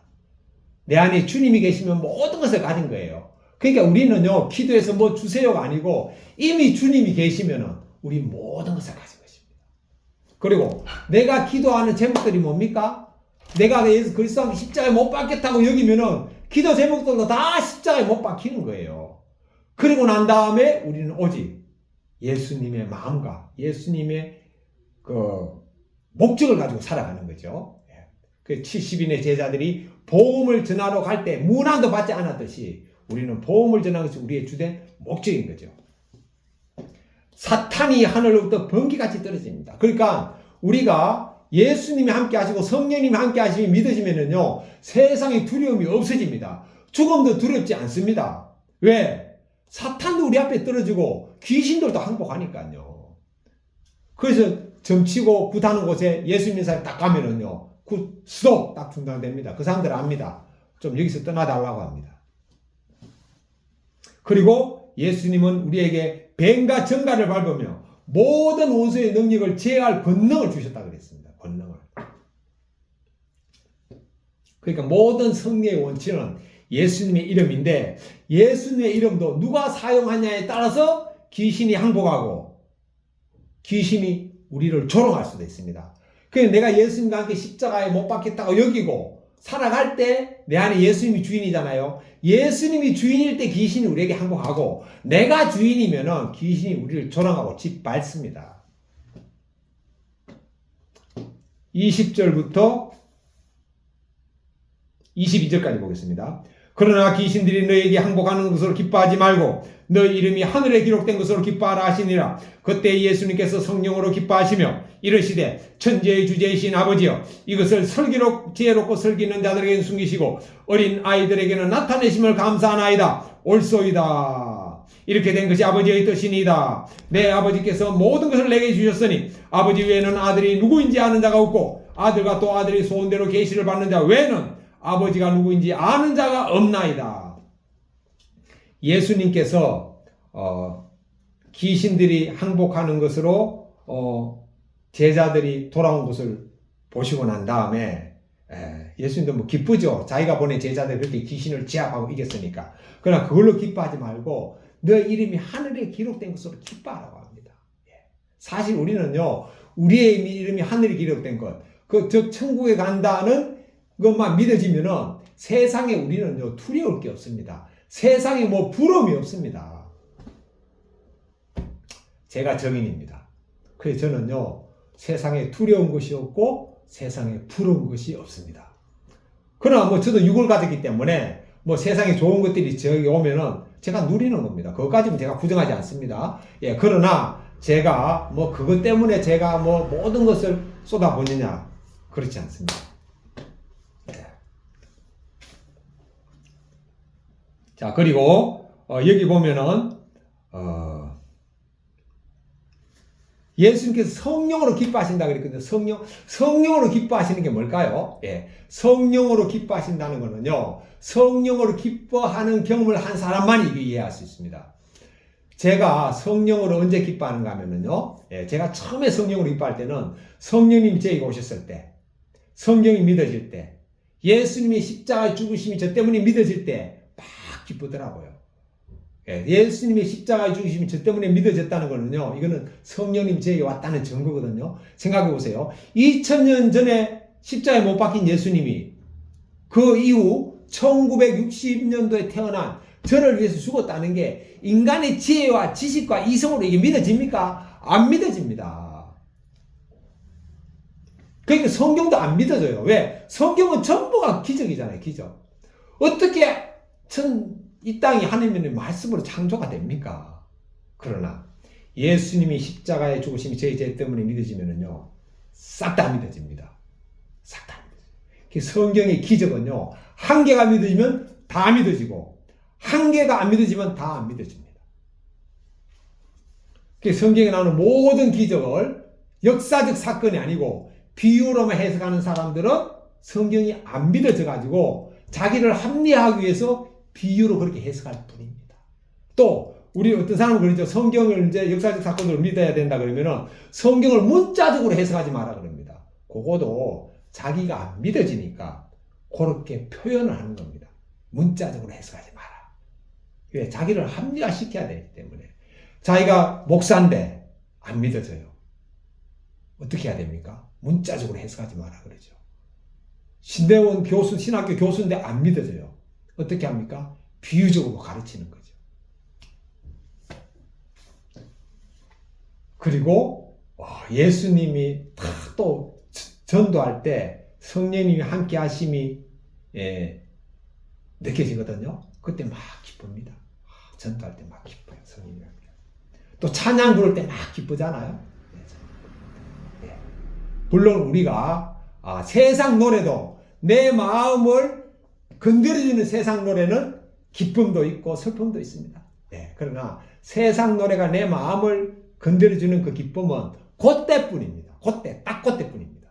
내 안에 주님이 계시면 모든 것을 가진 거예요. 그러니까 우리는요, 기도해서 뭐 주세요가 아니고 이미 주님이 계시면은 우리 모든 것을 가진 것입니다. 그리고 내가 기도하는 제목들이 뭡니까? 내가 예수 그리스도의 십자가에 못 박겠다고 여기면은 기도 제목들도 다 십자가에 못 박히는 거예요. 그리고 난 다음에 우리는 오직 예수님의 마음과 예수님의 목적을 가지고 살아가는 거죠. 그 70인의 제자들이 복음을 전하러 갈 때 문안도 받지 않았듯이 우리는 복음을 전하는 것이 우리의 주된 목적인 거죠. 사탄이 하늘로부터 번개같이 떨어집니다. 그러니까 우리가 예수님이 함께 하시고 성령님이 함께 하심이 믿어지면은요, 세상의 두려움이 없어집니다. 죽음도 두렵지 않습니다. 왜? 사탄도 우리 앞에 떨어지고 귀신들도 항복하니까요. 그래서 점치고 굿하는 곳에 예수 믿는 사람이 딱 가면은요, 굿, 스톱! 딱 중단됩니다. 그 사람들 압니다. 좀 여기서 떠나달라고 합니다. 그리고 예수님은 우리에게 뱀과 정갈을 밟으며 모든 원수의 능력을 제어할 권능을 주셨다고 그랬습니다. 권능을. 그러니까 모든 승리의 원칙은 예수님의 이름인데 예수님의 이름도 누가 사용하냐에 따라서 귀신이 항복하고 귀신이 우리를 조롱할 수도 있습니다. 그래서 내가 예수님과 함께 십자가에 못 박혔다고 여기고 살아갈 때 내 안에 예수님이 주인이잖아요. 예수님이 주인일 때 귀신이 우리에게 항복하고 내가 주인이면은 귀신이 우리를 조롱하고 짓밟습니다. 20절부터 22절까지 보겠습니다. 그러나 귀신들이 너에게 항복하는 것으로 기뻐하지 말고 너 이름이 하늘에 기록된 것으로 기뻐하라 하시니라. 그때 예수님께서 성령으로 기뻐하시며 이르시되 천지의 주제이신 아버지여 이것을 지혜롭고 슬기는 자들에게는 숨기시고 어린 아이들에게는 나타내심을 감사하나이다. 옳소이다. 이렇게 된 것이 아버지의 뜻이니이다. 내 아버지께서 모든 것을 내게 주셨으니 아버지 외에는 아들이 누구인지 아는 자가 없고 아들과 또 아들이 소원대로 계시를 받는 자 외에는 아버지가 누구인지 아는 자가 없나이다. 예수님께서 귀신들이 항복하는 것으로 제자들이 돌아온 것을 보시고 난 다음에 예수님도 뭐 기쁘죠. 자기가 보낸 제자들이 그렇게 귀신을 제압하고 이겼으니까. 그러나 그걸로 기뻐하지 말고 너 이름이 하늘에 기록된 것으로 기뻐하라고 합니다. 사실 우리는요, 우리의 이름이 하늘에 기록된 것, 즉 천국에 간다는 그것만 믿어지면은 세상에 우리는요 두려울 게 없습니다. 세상에 뭐 부러움이 없습니다. 제가 정인입니다. 그래서 저는요 세상에 두려운 것이 없고 세상에 부러운 것이 없습니다. 그러나 뭐 저도 육을 가졌기 때문에 뭐 세상에 좋은 것들이 저기 오면은 제가 누리는 겁니다. 그것까지는 제가 부정하지 않습니다. 예, 그러나 제가 뭐 그것 때문에 제가 뭐 모든 것을 쏟아붓느냐 그렇지 않습니다. 자, 그리고 여기 보면은 예수님께서 성령으로 기뻐하신다 그랬거든요. 성령으로 기뻐하시는 게 뭘까요? 예, 성령으로 기뻐하신다는 거는요, 성령으로 기뻐하는 경험을 한 사람만이 이해할 수 있습니다. 제가 성령으로 언제 기뻐하는가 하면은요, 예, 제가 처음에 성령으로 기뻐할 때는 성령님이 저에게 오셨을 때, 성경이 믿어질 때, 예수님이 십자가의 죽으심이 저 때문에 믿어질 때 막 기쁘더라고요. 예수님의 십자가의 죽으심이 저 때문에 믿어졌다는 거는요, 이거는 성령님 저에게 왔다는 증거거든요. 생각해 보세요. 2000년 전에 십자가에 못 박힌 예수님이 그 이후 1960년도에 태어난 저를 위해서 죽었다는 게 인간의 지혜와 지식과 이성으로 이게 믿어집니까? 안 믿어집니다. 그러니까 성경도 안 믿어져요. 왜? 성경은 전부가 기적이잖아요. 기적. 어떻게 이 땅이 하나님의 말씀으로 창조가 됩니까? 그러나 예수님이 십자가에 죽으심이 저희 죄 때문에 믿어지면은요, 싹 다 믿어집니다. 싹 다 믿어집니다. 성경의 기적은요, 한 개가 믿어지면 다 믿어지고, 한 개가 안 믿어지면 다 안 믿어집니다. 성경에 나오는 모든 기적을 역사적 사건이 아니고 비유로만 해석하는 사람들은 성경이 안 믿어져 가지고 자기를 합리화하기 위해서 비유로 그렇게 해석할 뿐입니다. 또 우리 어떤 사람은 그러죠. 성경을 이제 역사적 사건으로 믿어야 된다 그러면은 성경을 문자적으로 해석하지 마라 그럽니다. 그거도 자기가 안 믿어지니까 그렇게 표현을 하는 겁니다. 문자적으로 해석하지 마라. 왜? 자기를 합리화시켜야 되기 때문에. 자기가 목사인데 안 믿어져요. 어떻게 해야 됩니까? 문자적으로 해석하지 마라 그러죠. 신대원 교수, 신학교 교수인데 안 믿어져요. 어떻게 합니까? 비유적으로 가르치는 거죠. 그리고 예수님이 또 전도할 때 성령님이 함께 하심이 느껴지거든요. 그때 막 기쁩니다. 전도할 때 막 기뻐요. 성령님이 함께. 또 찬양 부를 때 막 기쁘잖아요. 물론 우리가 세상 노래도 내 마음을 건드려주는 세상 노래는 기쁨도 있고 슬픔도 있습니다. 그러나 세상 노래가 내 마음을 건드려주는 그 기쁨은 그때뿐입니다. 딱 그때뿐입니다.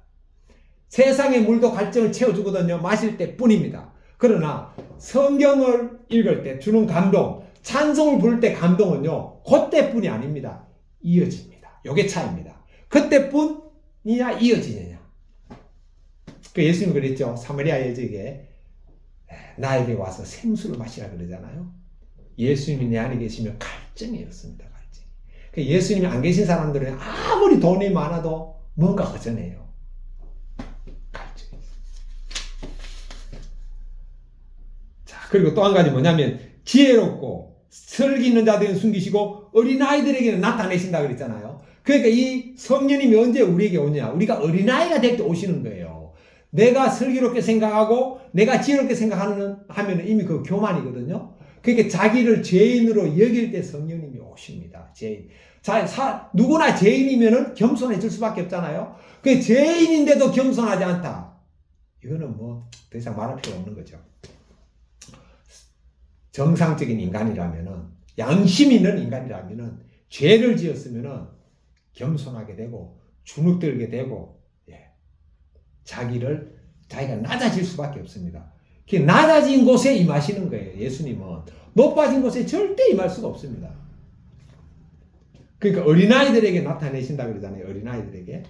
세상의 물도 갈증을 채워주거든요. 마실 때뿐입니다. 그러나 성경을 읽을 때 주는 감동, 찬송을 부를 때 감동은요, 그때뿐이 아닙니다. 이어집니다. 요게 차이입니다. 그때뿐이냐 이어지느냐. 그 예수님이 그랬죠. 사마리아 여자에게 나에게 와서 생수를 마시라 그러잖아요. 예수님이 내 안에 계시면 갈증이었습니다. 갈증. 그 예수님이 안 계신 사람들은 아무리 돈이 많아도 뭔가 허전해요. 갈증. 자, 그리고 또 한 가지 뭐냐면 지혜롭고 설기 있는 자들은 숨기시고 어린아이들에게는 나타내신다 그랬잖아요. 그러니까 이 성령님이 언제 우리에게 오냐? 우리가 어린아이가 될 때 오시는 거예요. 내가 슬기롭게 생각하고 내가 지혜롭게 생각하면 이미 그 교만이거든요. 그러니까 자기를 죄인으로 여길 때 성령님이 오십니다. 죄인. 누구나 죄인이면은 겸손해질 수밖에 없잖아요. 그 죄인인데도 겸손하지 않다. 이거는 뭐 더 이상 말할 필요 없는 거죠. 정상적인 인간이라면은, 양심 있는 인간이라면은, 죄를 지었으면은 겸손하게 되고 주눅들게 되고 자기가 낮아질 수밖에 없습니다. 낮아진 곳에 임하시는 거예요. 예수님은 높아진 곳에 절대 임할 수가 없습니다. 그러니까 어린아이들에게 나타내신다 그러잖아요. 어린아이들에게.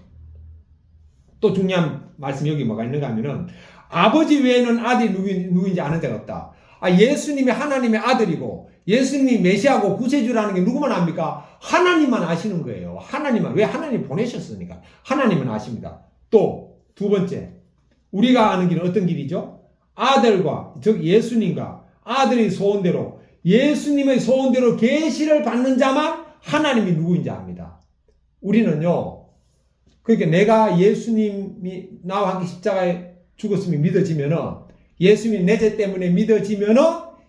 또 중요한 말씀 여기 뭐가 있는가 하면은 아버지 외에는 아들이 누구인지 아는 자가 없다. 예수님이 하나님의 아들이고 예수님이 메시아고 구세주라는 게 누구만 압니까? 하나님만 아시는 거예요. 하나님만. 왜? 하나님 보내셨으니까. 하나님은 아십니다. 또 두 번째, 우리가 아는 길은 어떤 길이죠? 아들과, 즉 예수님과 아들의 소원대로, 예수님의 소원대로 계시를 받는 자만 하나님이 누구인지 압니다. 우리는요, 그러니까 내가 예수님이 나와 함께 십자가에 죽었음이 믿어지면은, 예수님이 내 죄 때문에 믿어지면은,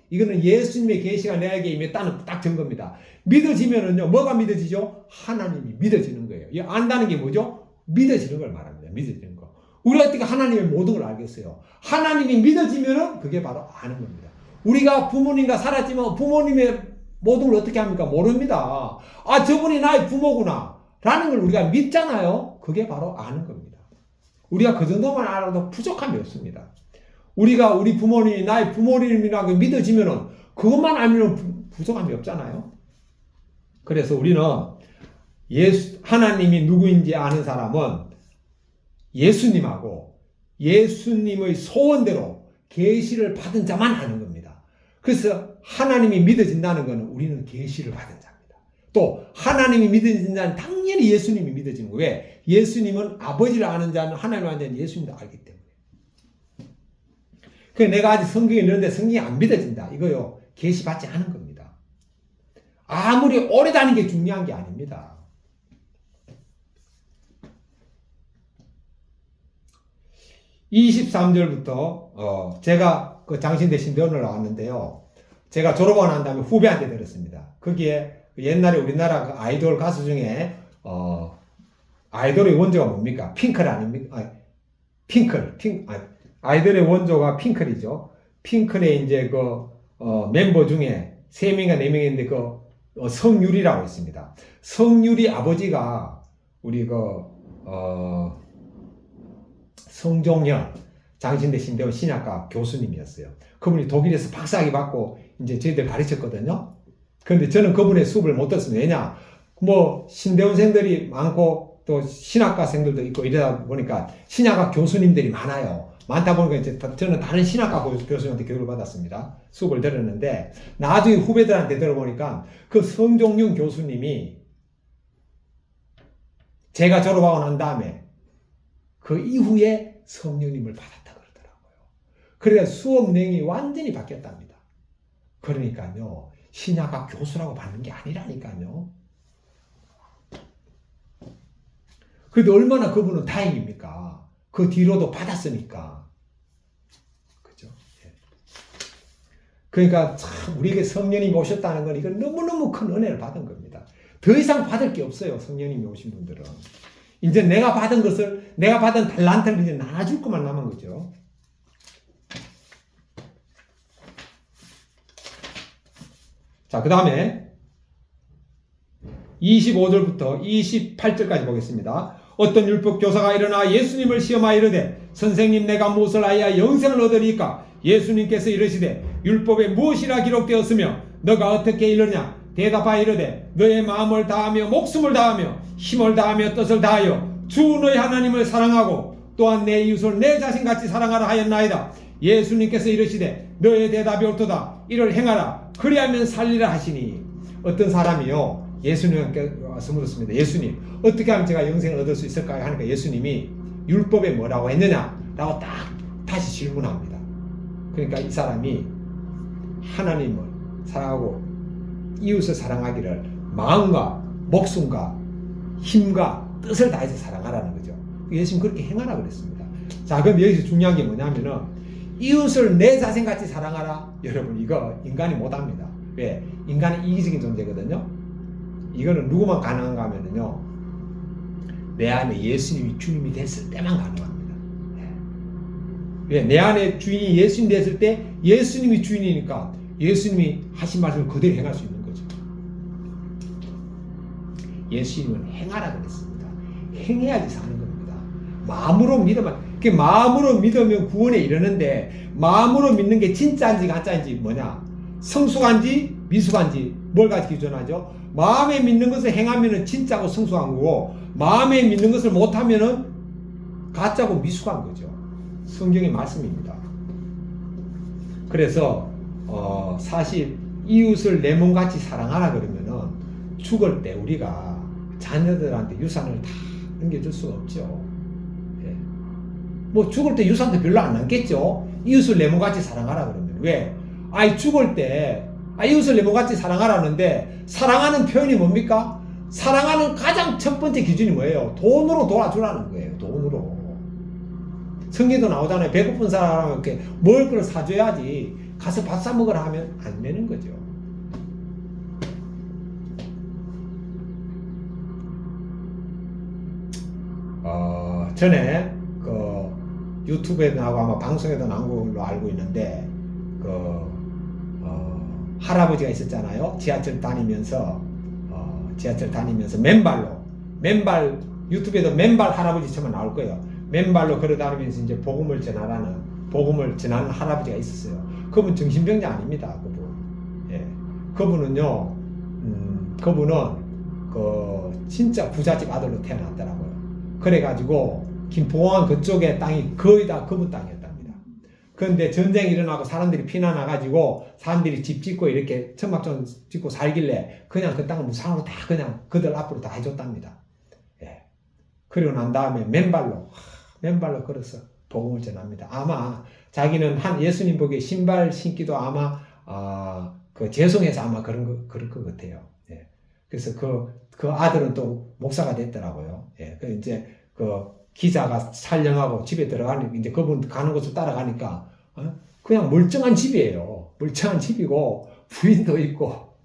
이거는 예수님의 계시가 내게 임했다는 딱 증거입니다. 믿어지면은요, 뭐가 믿어지죠? 하나님이 믿어지는 거예요. 이 안다는 게 뭐죠? 믿어지는 걸 말합니다. 믿어지는 거. 우리가 어떻게 하나님의 모든 걸 알겠어요? 하나님이 믿어지면은 그게 바로 아는 겁니다. 우리가 부모님과 살았지만 부모님의 모든 걸 어떻게 합니까? 모릅니다. 저분이 나의 부모구나 라는 걸 우리가 믿잖아요. 그게 바로 아는 겁니다. 우리가 그 정도만 알아도 부족함이 없습니다. 우리가 우리 부모님이 나의 부모님이라고 믿어지면은 그것만 알면 부족함이 없잖아요. 그래서 우리는 하나님이 누구인지 아는 사람은 예수님하고 예수님의 소원대로 계시를 받은 자만 아는 겁니다. 그래서 하나님이 믿어진다는 것은 우리는 계시를 받은 자입니다. 또 하나님이 믿어진 자는 당연히 예수님이 믿어지는 거예요. 왜? 예수님은 아버지를 아는 자는 하나님을 아는 자는 예수님도 알기 때문에. 그래서 내가 아직 성경에 읽는데 성경이 안 믿어진다. 이거요. 계시 받지 않은 겁니다. 아무리 오래 다니는 게 중요한 게 아닙니다. 23절부터 제가 그 장신대 신대원을 나왔는데요. 제가 졸업하고 난 다음에 후배한테 들었습니다. 거기에 옛날에 우리나라 그 아이돌 가수 중에 아이돌의 원조가 뭡니까? 핑클 아닙니까? 아이돌의 원조가 핑클이죠. 핑클의 이제 멤버 중에 3명인가 4명인데 성유리라고 있습니다. 성유리 아버지가 우리 성종현 장신대 신대원 신약과 교수님이었어요. 그분이 독일에서 박사학위 받고 이제 저희들 가르쳤거든요. 그런데 저는 그분의 수업을 못 듣습니다. 왜냐? 뭐 신대원생들이 많고 또 신학과생들도 있고 이러다 보니까 신학과 교수님들이 많아요. 많다 보니까 이제 저는 다른 신학과 교수님한테 교육을 받았습니다. 수업을 들었는데 나중에 후배들한테 들어보니까 그 성종윤 교수님이 제가 졸업하고 난 다음에 그 이후에 성령님을 받았다 그러더라고요. 그래서 수업 내용이 완전히 바뀌었답니다. 그러니까요, 신학과 교수라고 받는 게 아니라니까요. 그래도 얼마나 그분은 다행입니까? 그 뒤로도 받았으니까. 그죠? 예. 그러니까 참 우리에게 성령님이 오셨다는 건 이건 너무너무 큰 은혜를 받은 겁니다. 더 이상 받을 게 없어요. 성령님이 오신 분들은. 이제 내가 받은 것을, 내가 받은 달란트를 이제 나눠줄 것만 남은 거죠. 자, 그 다음에 25절부터 28절까지 보겠습니다. 어떤 율법 교사가 일어나 예수님을 시험하여 이르되 선생님 내가 무엇을 하여야 영생을 얻으리까? 예수님께서 이르시되 율법에 무엇이라 기록되었으며 너가 어떻게 이르냐? 대답하여 이르되 너의 마음을 다하며 목숨을 다하며 힘을 다하며 뜻을 다하여 주 너의 하나님을 사랑하고 또한 내 이웃을 내 자신같이 사랑하라 하였나이다. 예수님께서 이르시되 너의 대답이 옳도다. 이를 행하라. 그리하면 살리라 하시니. 어떤 사람이요 예수님께 와서 물었습니다. 예수님 어떻게 하면 제가 영생을 얻을 수 있을까요? 하니까 예수님이 율법에 뭐라고 했느냐? 라고 딱 다시 질문합니다. 그러니까 이 사람이 하나님을 사랑하고 이웃을 사랑하기를 마음과 목숨과 힘과 뜻을 다해서 사랑하라는 거죠. 예수님 그렇게 행하라 그랬습니다. 자, 그럼 여기서 중요한 게 뭐냐면은 이웃을 내 자신같이 사랑하라. 여러분 이거 인간이 못합니다. 왜? 인간은 이기적인 존재거든요. 이거는 누구만 가능한가 하면은요 내 안에 예수님이 주님이 됐을 때만 가능합니다. 왜? 내 안에 주인이 예수님 됐을 때 예수님이 주인이니까 예수님이 하신 말씀을 그대로 행할 수 있는 거죠. 예수님은 행하라 그랬습니다. 행해야지 사는 겁니다. 마음으로 믿으면, 마음으로 믿으면 구원에 이르는데 마음으로 믿는 게 진짜인지 가짜인지 뭐냐? 성숙한지 미숙한지 뭘 가지고 기준하죠? 마음에 믿는 것을 행하면은 진짜고 성숙한 거고 마음에 믿는 것을 못하면은 가짜고 미숙한 거죠. 성경의 말씀입니다. 그래서 사실 이웃을 내 몸같이 사랑하라 그러면은 죽을 때 우리가 자녀들한테 유산을 다 넘겨줄 수가 없죠. 예. 뭐 죽을 때 유산도 별로 안 남겠죠. 이웃을 내 몸같이 사랑하라 그러면. 왜? 죽을 때 이웃을 내 몸같이 사랑하라는데 사랑하는 표현이 뭡니까? 사랑하는 가장 첫 번째 기준이 뭐예요? 돈으로 도와주라는 거예요. 돈으로. 성경도 나오잖아요. 배고픈 사람에게 먹을 걸 사줘야지 가서 밥 사 먹으라 하면 안 되는 거죠. 전에 유튜브에도 나오고 아마 방송에도 나온 걸로 알고 있는데 할아버지가 있었잖아요. 지하철 다니면서 맨발 유튜브에도 맨발 할아버지 처럼 나올 거예요. 맨발로 걸어다니면서 이제 복음을 전하는 할아버지가 있었어요. 그분 정신병자 아닙니다. 그분. 예. 그분은요, 그분은 진짜 부잣집 아들로 태어났더라고요. 그래가지고 김포공항 그쪽에 땅이 거의 다 그분 땅이었답니다. 그런데 전쟁이 일어나고 사람들이 피난와가지고 사람들이 집 짓고 이렇게 천막전 짓고 살길래 그냥 그 땅을 무상으로 다 그냥 그들 앞으로 다 해줬답니다. 예. 그리고 난 다음에 맨발로 걸어서 복음을 전합니다. 아마 자기는 예수님 보기에 신발 신기도 아마 죄송해서 아마 그럴 것 같아요. 예. 그래서 그 아들은 또 목사가 됐더라고요. 예. 그 이제 기자가 촬영하고 집에 들어가니까 이제 그분 가는 곳을 따라가니까 그냥 멀쩡한 집이에요. 멀쩡한 집이고 부인도 있고.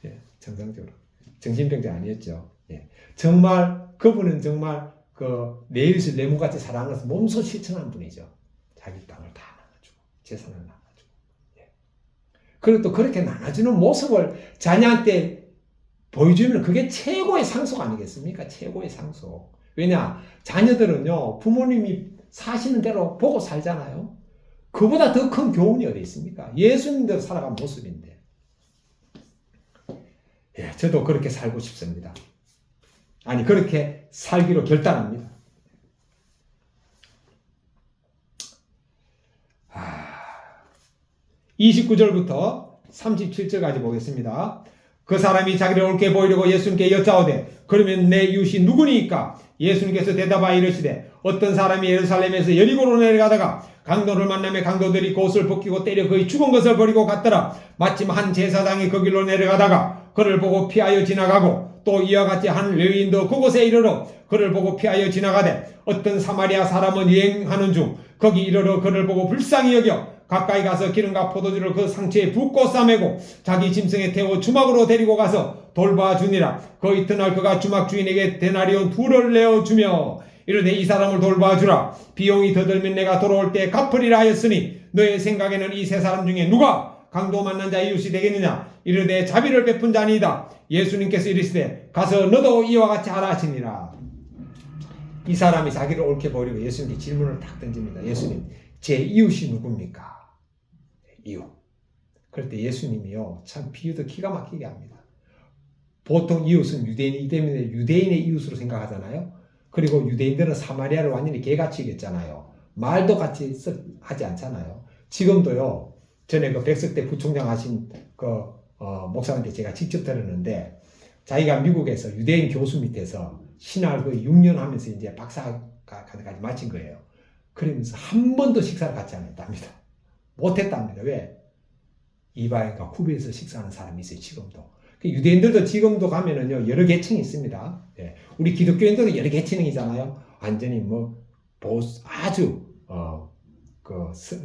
예. 정상적으로 정신병자 아니었죠. 예. 정말 그분은 정말 내 이웃을 내 몸같이 사랑하는 것을 몸소 실천한 분이죠. 자기 땅을 다 나눠주고 재산을 나눠주고. 예. 그리고 또 그렇게 나눠주는 모습을 자녀한테 보여주면 그게 최고의 상속 아니겠습니까? 최고의 상속. 왜냐? 자녀들은요 부모님이 사시는 대로 보고 살잖아요. 그보다 더 큰 교훈이 어디 있습니까? 예수님대로 살아간 모습인데. 예, 저도 그렇게 살고 싶습니다. 아니, 그렇게 살기로 결단합니다. 29절부터 37절까지 보겠습니다. 그 사람이 자기를 옳게 보이려고 예수님께 여짜오되 그러면 내 이웃이 누구니까? 예수님께서 대답하여 이르시되 어떤 사람이 예루살렘에서 여리고로 내려가다가 강도를 만나며 강도들이 그 옷을 벗기고 때려 그의 죽은 것을 버리고 갔더라. 마침 한 제사장이 그 길로 내려가다가 그를 보고 피하여 지나가고 또 이와 같이 한 레위인도 그곳에 이르러 그를 보고 피하여 지나가되 어떤 사마리아 사람은 여행하는 중 거기 이르러 그를 보고 불쌍히 여겨 가까이 가서 기름과 포도주를 그 상처에 붓고 싸매고 자기 짐승에 태워 주막으로 데리고 가서 돌봐주니라. 그 이튿날 그가 주막 주인에게 데나리온 2를 내어주며 이르되 이 사람을 돌봐주라. 비용이 더 들면 내가 돌아올 때 갚으리라 하였으니 너의 생각에는 이 세 사람 중에 누가 강도 만난 자 이웃이 되겠느냐? 이르되 자비를 베푼 자니이다. 예수님께서 이르시되 가서 너도 이와 같이 하라 하시니라. 이 사람이 자기를 옳게 보이려고 예수님께 질문을 딱 던집니다. 예수님, 제 이웃이 누굽니까? 이웃. 그럴 때 예수님이요, 참 비유도 기가 막히게 합니다. 보통 이웃은 유대인이기 때문에 유대인의 이웃으로 생각하잖아요. 그리고 유대인들은 사마리아를 완전히 개같이 여겼잖아요. 말도 같이 하지 않잖아요. 지금도요, 전에 그 백석대 부총장 하신 목사한테 제가 직접 들었는데, 자기가 미국에서 유대인 교수 밑에서 신학을 6년 하면서 이제 박사까지 마친 거예요. 그러면서 한 번도 식사를 같이 안 했답니다. 못했답니다. 왜? 이방인과 구별해서 식사하는 사람이 있어요, 지금도. 유대인들도 지금도 가면은요, 여러 계층이 있습니다. 예. 우리 기독교인들도 여러 계층이잖아요. 완전히 아주,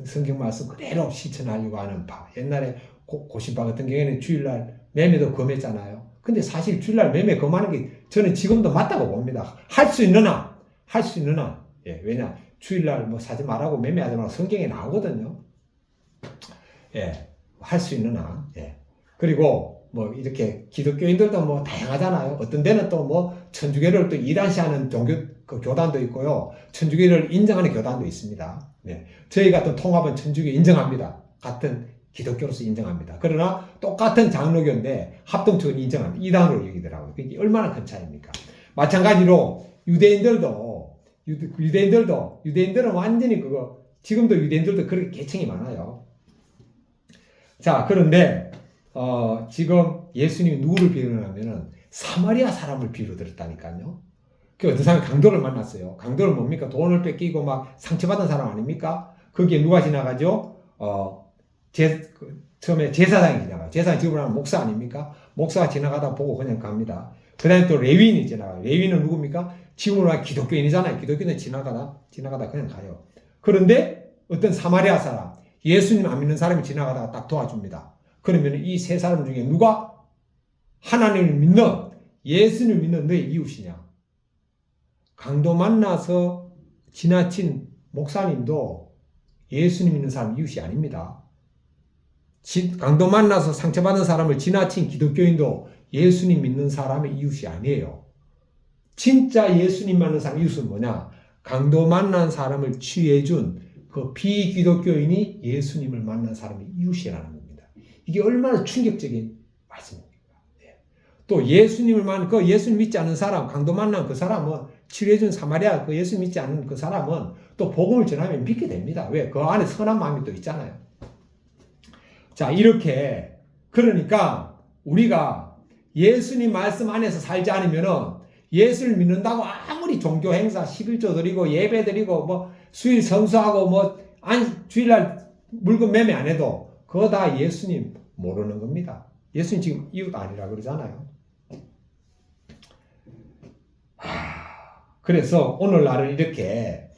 성경 말씀 그대로 실천하려고 하는 파. 옛날에 고신파 같은 경우에는 주일날 매매도 금했잖아요. 근데 사실 주일날 매매 금하는 게 저는 지금도 맞다고 봅니다. 할 수 있는 한. 예, 왜냐? 주일날 사지 말라고 매매하지 말라고 성경에 나오거든요. 예, 할 수 있는 한. 예. 그리고 이렇게 기독교인들도 다양하잖아요. 어떤 데는 또 천주교를 또 이단시하는 교단도 있고요. 천주교를 인정하는 교단도 있습니다. 네. 저희 같은 통합은 천주교 인정합니다. 같은 기독교로서 인정합니다. 그러나 똑같은 장로교인데 합동적으로 인정합니다. 이단으로 여기더라고요. 그게 얼마나 큰 차이입니까? 마찬가지로 유대인들은 완전히 지금도 유대인들도 그렇게 계층이 많아요. 자, 그런데 지금 예수님이 누구를 비유를 하면은 사마리아 사람을 비유로 들었다니까요. 그 어떤 사람이 강도를 만났어요. 강도를 뭡니까? 돈을 뺏기고 상처받은 사람 아닙니까? 거기에 누가 지나가죠? 처음에 제사장이 지나가요. 제사장이 지금 하는 목사 아닙니까? 목사가 지나가다 보고 그냥 갑니다. 그 다음에 또 레위인이 지나가요. 레위인은 누굽니까? 지금으로 기독교인이잖아요. 기독교인은 지나가다 그냥 가요. 그런데 어떤 사마리아 사람, 예수님 안 믿는 사람이 지나가다가 딱 도와줍니다. 그러면 이 세 사람 중에 누가 하나님을 믿는, 예수님을 믿는 너의 이웃이냐? 강도 만나서 지나친 목사님도 예수님 믿는 사람 이웃이 아닙니다. 강도 만나서 상처받은 사람을 지나친 기독교인도 예수님 믿는 사람의 이웃이 아니에요. 진짜 예수님 만난 사람 이웃은 뭐냐? 강도 만난 사람을 취해준 그 비기독교인이 예수님을 만난 사람의 이웃이라는 겁니다. 이게 얼마나 충격적인 말씀입니까? 또 예수님을 만난 예수님 믿지 않는 사람, 강도 만난 그 사람은 치료해준 사마리아 예수 믿지 않는 그 사람은 또 복음을 전하면 믿게 됩니다. 왜? 그 안에 선한 마음이 또 있잖아요. 자, 이렇게 그러니까 우리가 예수님 말씀 안에서 살지 않으면은 예수를 믿는다고 아무리 종교 행사 11조 드리고 예배 드리고 수일 성수하고 주일날 물건 매매 안 해도 그거 다 예수님 모르는 겁니다. 예수님 지금 이웃 아니라 그러잖아요. 그래서 오늘날은 이렇게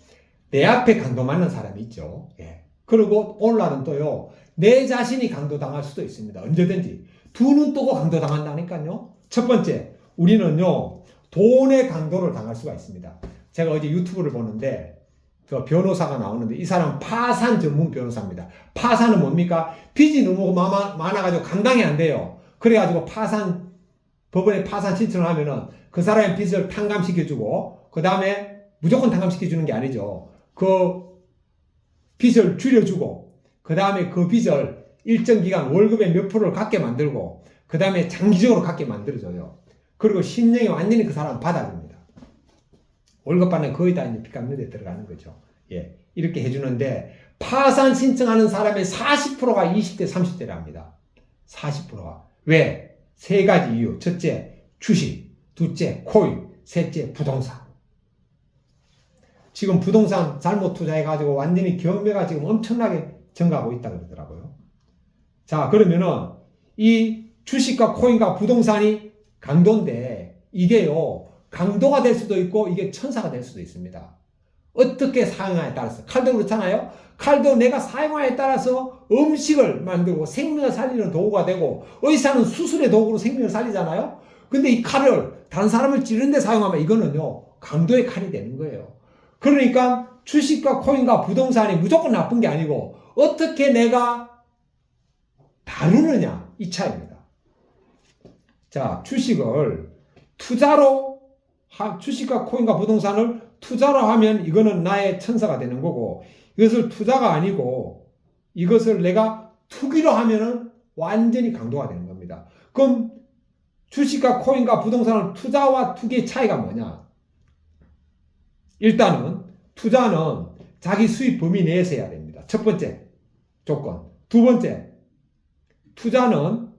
내 앞에 강도 맞는 사람이 있죠. 예. 그리고 오늘날은 또요, 내 자신이 강도당할 수도 있습니다. 언제든지. 두 눈 뜨고 강도당한다니까요. 첫 번째, 우리는요, 돈의 강도를 당할 수가 있습니다. 제가 어제 유튜브를 보는데, 그 변호사가 나오는데, 이 사람은 파산 전문 변호사입니다. 파산은 뭡니까? 빚이 너무 많아가지고 감당이 안 돼요. 그래가지고 법원에 파산 신청을 하면은 그 사람의 빚을 탕감시켜주고, 그 다음에 무조건 탕감시켜주는 게 아니죠. 그 빚을 줄여주고, 그 다음에 그 빚을 일정 기간 월급의 몇 프로를 갖게 만들고, 그 다음에 장기적으로 갖게 만들어줘요. 그리고 신령이 완전히 그 사람 바닥입니다. 월급 받는 거의 다 이제 빚 갚는 데 들어가는 거죠. 예. 이렇게 해주는데, 파산 신청하는 사람의 40%가 20대, 30대랍니다. 40%가. 왜? 세 가지 이유. 첫째, 주식. 둘째, 코인. 셋째, 부동산. 지금 부동산 잘못 투자해가지고 완전히 경매가 지금 엄청나게 증가하고 있다고 그러더라고요. 자, 그러면은 이 주식과 코인과 부동산이 강도인데, 이게요, 강도가 될 수도 있고, 이게 천사가 될 수도 있습니다. 어떻게 사용하냐에 따라서. 칼도 그렇잖아요. 칼도 내가 사용하냐에 따라서 음식을 만들고 생명을 살리는 도구가 되고, 의사는 수술의 도구로 생명을 살리잖아요. 근데 이 칼을 다른 사람을 찌르는 데 사용하면 이거는요, 강도의 칼이 되는 거예요. 그러니까 주식과 코인과 부동산이 무조건 나쁜 게 아니고, 어떻게 내가 다루느냐, 이 차이입니다. 자, 주식을 투자로, 주식과 코인과 부동산을 투자로 하면 이거는 나의 천사가 되는 거고, 이것을 투자가 아니고 이것을 내가 투기로 하면은 완전히 강도가 되는 겁니다. 그럼 주식과 코인과 부동산은 투자와 투기의 차이가 뭐냐? 일단은 투자는 자기 수입 범위 내에서 해야 됩니다. 첫 번째 조건. 두 번째, 투자는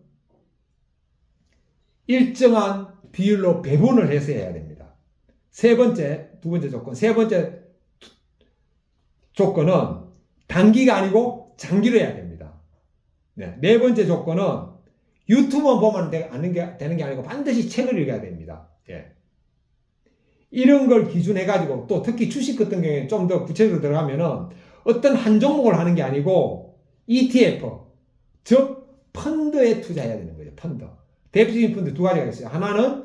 일정한 비율로 배분을 해서 해야 됩니다. 세 번째 조건. 세 번째 조건은 단기가 아니고 장기로 해야 됩니다. 네 번째 조건은 유튜브만 보면 되는 게 아니고 반드시 책을 읽어야 됩니다. 예. 이런 걸 기준해가지고, 또 특히 주식 같은 경우에 좀 더 구체적으로 들어가면은 어떤 한 종목을 하는 게 아니고 ETF, 즉 펀드에 투자해야 되는 거죠. 펀드. 대표적인 펀드 두 가지가 있어요. 하나는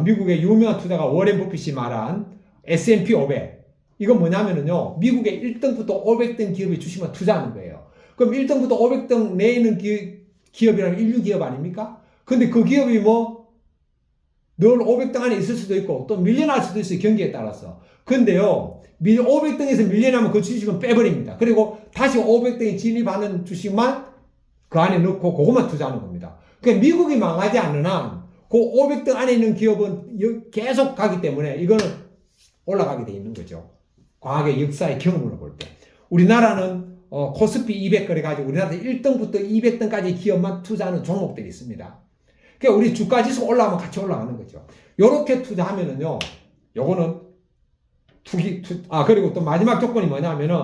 미국의 유명한 투자가 워렌 버핏이 말한 S&P 500. 이건 뭐냐면은요, 미국의 1등부터 500등 기업의 주식만 투자하는 거예요. 그럼 1등부터 500등 내에 있는 기업이라면 인류 기업 아닙니까? 근데 그 기업이 늘 500등 안에 있을 수도 있고, 또 밀려날 수도 있어요. 경기에 따라서. 근데요, 500등에서 밀려나면 그 주식은 빼버립니다. 그리고 다시 500등에 진입하는 주식만 그 안에 넣고 그것만 투자하는 겁니다. 그러니까 미국이 망하지 않는 한, 그 500등 안에 있는 기업은 계속 가기 때문에 이거는 올라가게 돼 있는 거죠. 과학의 역사의 경험으로 볼 때. 우리나라는 코스피 200 그래가지고 우리나라 1등부터 200등까지 기업만 투자하는 종목들이 있습니다. 그러니까 우리 주가지수 올라가면 같이 올라가는 거죠. 요렇게 투자하면은요, 요거는 그리고 또 마지막 조건이 뭐냐면은,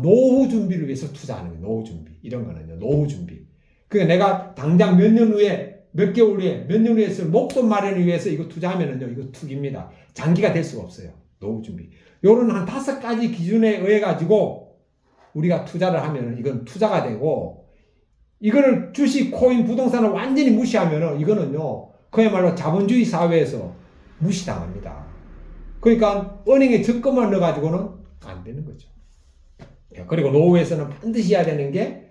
노후 준비를 위해서 투자하는 거예요. 노후 준비. 이런 거는요, 노후 준비. 그러니까 내가 당장 몇 년 후에, 몇 개월 후에, 몇 년 후에 쓸 목돈 마련을 위해서 이거 투자하면은요, 이거 투기입니다. 장기가 될 수가 없어요. 노후 준비. 요런 한 5가지 기준에 의해 가지고 우리가 투자를 하면은 이건 투자가 되고, 이거를 주식, 코인, 부동산을 완전히 무시하면은 이거는요, 그야말로 자본주의 사회에서 무시당합니다. 그러니까 은행에 적금만 넣어가지고는 안 되는 거죠. 그리고 노후에서는 반드시 해야 되는 게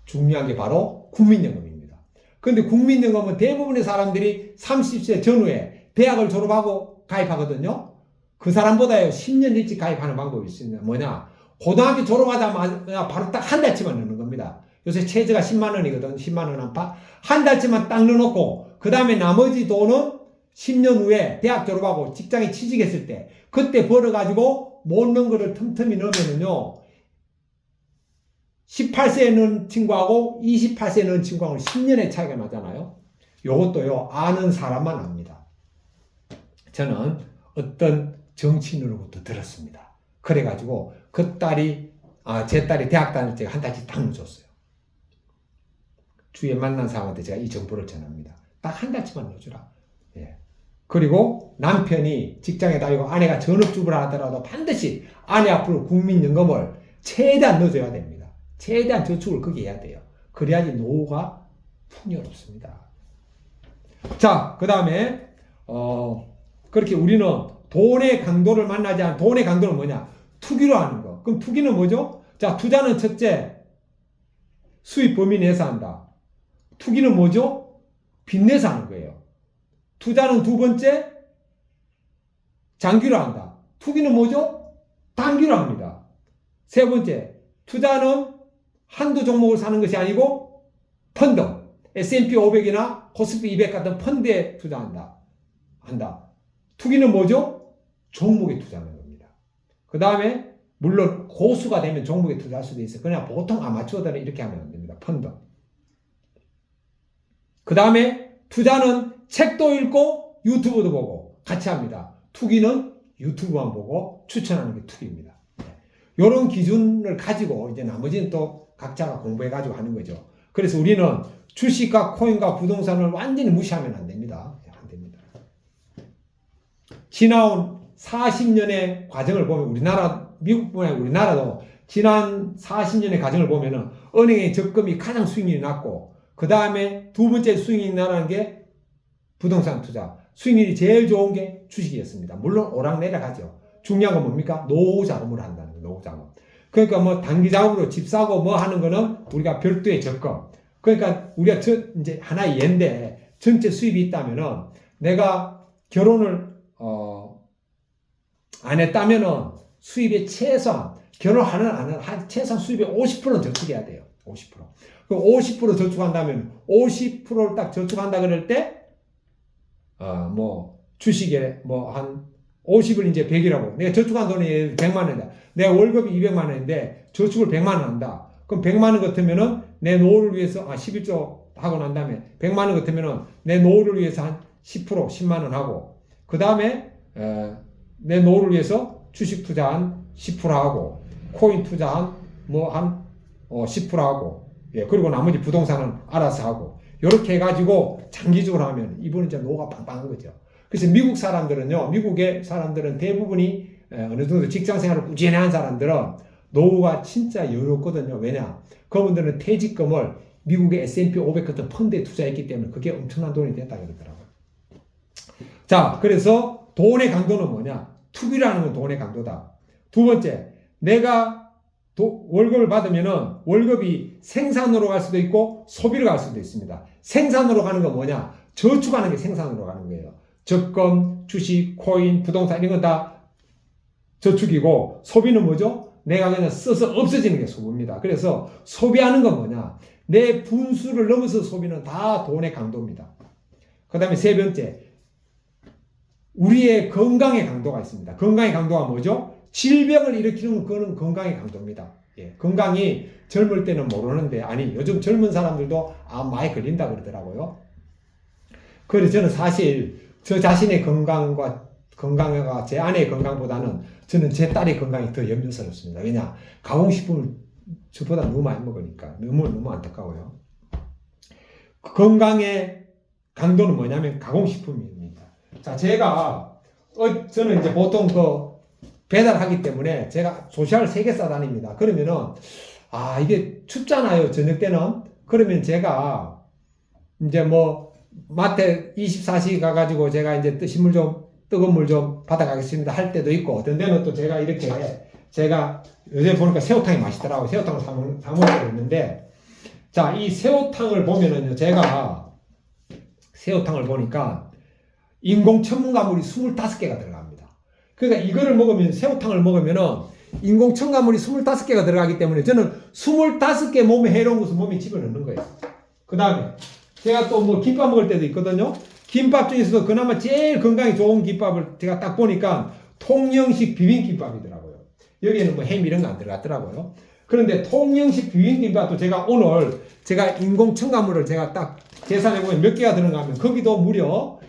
중요한 게 바로 국민연금입니다. 그런데 국민연금은 대부분의 사람들이 30세 전후에 대학을 졸업하고 가입하거든요. 그 사람보다요 10년 일찍 가입하는 방법이 있습니다. 뭐냐? 고등학교 졸업하자마자 바로 딱 한 달치만 넣는 겁니다. 요새 최저가 10만 원이거든. 10만 원 안팎. 한 달치만 딱 넣어놓고 그 다음에 나머지 돈은 10년 후에 대학 졸업하고 직장에 취직했을 때 그때 벌어가지고 못 넣은 거를 틈틈이 넣으면은요, 18세에 넣은 친구하고 28세에 넣은 친구하고 10년의 차이가 나잖아요. 요것도요, 아는 사람만 압니다. 저는 어떤 정치인으로부터 들었습니다. 그래가지고 제 딸이 대학 다닐 때 한 달씩 딱 넣어줬어요. 주위에 만난 사람한테 제가 이 정보를 전합니다. 딱 한 달치만 넣어주라. 예. 그리고 남편이 직장에 다니고 아내가 전업주부를 하더라도 반드시 아내 앞으로 국민연금을 최대한 넣어줘야 됩니다. 최대한 저축을 거기에 해야 돼요. 그래야지 노후가 풍요롭습니다. 자, 그 다음에 그렇게 우리는 돈의 강도를 만나지 않은, 돈의 강도는 뭐냐? 투기로 하는 거. 그럼 투기는 뭐죠? 자, 투자는 첫째, 수입 범위 내에서 한다. 투기는 뭐죠? 빚내서 하는 거예요. 투자는 두 번째, 장기로 한다. 투기는 뭐죠? 단기로 합니다. 세 번째, 투자는 한두 종목을 사는 것이 아니고 펀드, S&P 500이나 코스피 200 같은 펀드에 투자한다. 투기는 뭐죠? 종목에 투자하는 겁니다. 그 다음에 물론 고수가 되면 종목에 투자할 수도 있어요. 그냥 보통 아마추어들은 이렇게 하면 안 됩니다. 펀드. 그 다음에 투자는 책도 읽고 유튜브도 보고 같이 합니다. 투기는 유튜브만 보고 추천하는 게 투기입니다. 이런 기준을 가지고 이제 나머지는 또 각자가 공부해가지고 하는 거죠. 그래서 우리는 주식과 코인과 부동산을 완전히 무시하면 안 됩니다. 안 됩니다. 지나온 40년의 과정을 보면 미국뿐만 아니라 우리나라도 지난 40년의 과정을 보면은 은행의 적금이 가장 수익률이 낮고 그 다음에 두 번째 수익률이 나라는 게 부동산 투자. 수익률이 제일 좋은 게 주식이었습니다. 물론 오락내락하죠. 중요한 건 뭡니까? 노후 자금으로 한다는 거예요. 노후 자금. 그러니까 뭐 단기 자금으로 집 사고 뭐 하는 거는 우리가 별도의 적금. 그러니까 우리가 이제 하나의 예인데 전체 수입이 있다면은 내가 결혼을 안 했다면은 수입의 최소한 결혼하는 안 하는 최소한 수입의 50%는 저축해야 돼요. 50%. 그럼 50% 저축한다면 50%를 딱 저축한다 그럴 때 뭐 주식에 뭐 한 50을 이제 100이라고. 내가 저축한 돈이 100만 원이다. 내가 월급이 200만 원인데 저축을 100만 원 한다. 그럼 100만 원 같으면은 내 노후를 위해서 11조 하고 난 다음에 100만 원 같으면은 내 노후를 위해서 한 10% 10만 원 하고 그 다음에 내 노후를 위해서 주식 투자 한 10% 하고 코인 투자 한 뭐 한 10% 하고 예, 그리고 나머지 부동산은 알아서 하고 이렇게 해가지고 장기적으로 하면 이분은 이제 노후가 빵빵한 거죠. 그래서 미국 사람들은요, 미국의 사람들은 대부분이 어느 정도 직장 생활을 꾸준히 한 사람들은 노후가 진짜 여유롭거든요. 왜냐? 그분들은 퇴직금을 미국의 S&P 500 같은 펀드에 투자했기 때문에 그게 엄청난 돈이 됐다 그러더라고요. 자, 그래서 돈의 강도는 뭐냐? 투기라는 건 돈의 강도다. 두 번째, 내가 월급을 받으면은 월급이 생산으로 갈 수도 있고 소비로 갈 수도 있습니다. 생산으로 가는 건 뭐냐? 저축하는 게 생산으로 가는 거예요. 적금, 주식, 코인, 부동산 이런 건 다 저축이고 소비는 뭐죠? 내가 그냥 써서 없어지는 게 소비입니다. 그래서 소비하는 건 뭐냐? 내 분수를 넘어서 소비는 다 돈의 강도입니다. 그 다음에 세 번째, 우리의 건강의 강도가 있습니다. 건강의 강도가 뭐죠? 질병을 일으키는 그거는 건강의 강도입니다. 예, 건강이 젊을 때는 모르는데 아니 요즘 젊은 사람들도 많이 걸린다 그러더라고요. 그래서 저는 사실 저 자신의 건강과 제 아내의 건강보다는 저는 제 딸의 건강이 더 염려스럽습니다. 왜냐? 가공식품을 저보다 너무 많이 먹으니까 너무 안타까워요. 건강의 강도는 뭐냐면 가공식품입니다. 자, 제가 저는 이제 보통 배달하기 때문에 제가 소셜 3개 싸다닙니다. 그러면은 이게 춥잖아요. 저녁 때는. 그러면 제가 이제 뭐 마트 24시 가가지고 제가 이제 뜨거운 물 좀 받아가겠습니다 할 때도 있고 어떤 데는 또 제가 이렇게 제가 요새 보니까 새우탕이 맛있더라고요. 새우탕을 사 먹는 때도 있는데 자, 이 새우탕을 보면은요, 제가 새우탕을 보니까 인공 첨가물이 25개가 들어갑니다. 그러니까 이거를 먹으면, 새우탕을 먹으면은 인공 첨가물이 25개가 들어가기 때문에 저는 25개 몸에 해로운 것을 몸에 집어넣는 거예요. 그 다음에 제가 또 뭐 김밥 먹을 때도 있거든요. 김밥 중에서도 그나마 제일 건강에 좋은 김밥을 제가 딱 보니까 통영식 비빔김밥이더라고요. 여기에는 뭐 햄 이런 거 안 들어갔더라고요. 그런데 통영식 비빔김밥도 제가 오늘 제가 인공 첨가물을 제가 딱 계산해보면 몇 개가 들어가 하면 거기도 무려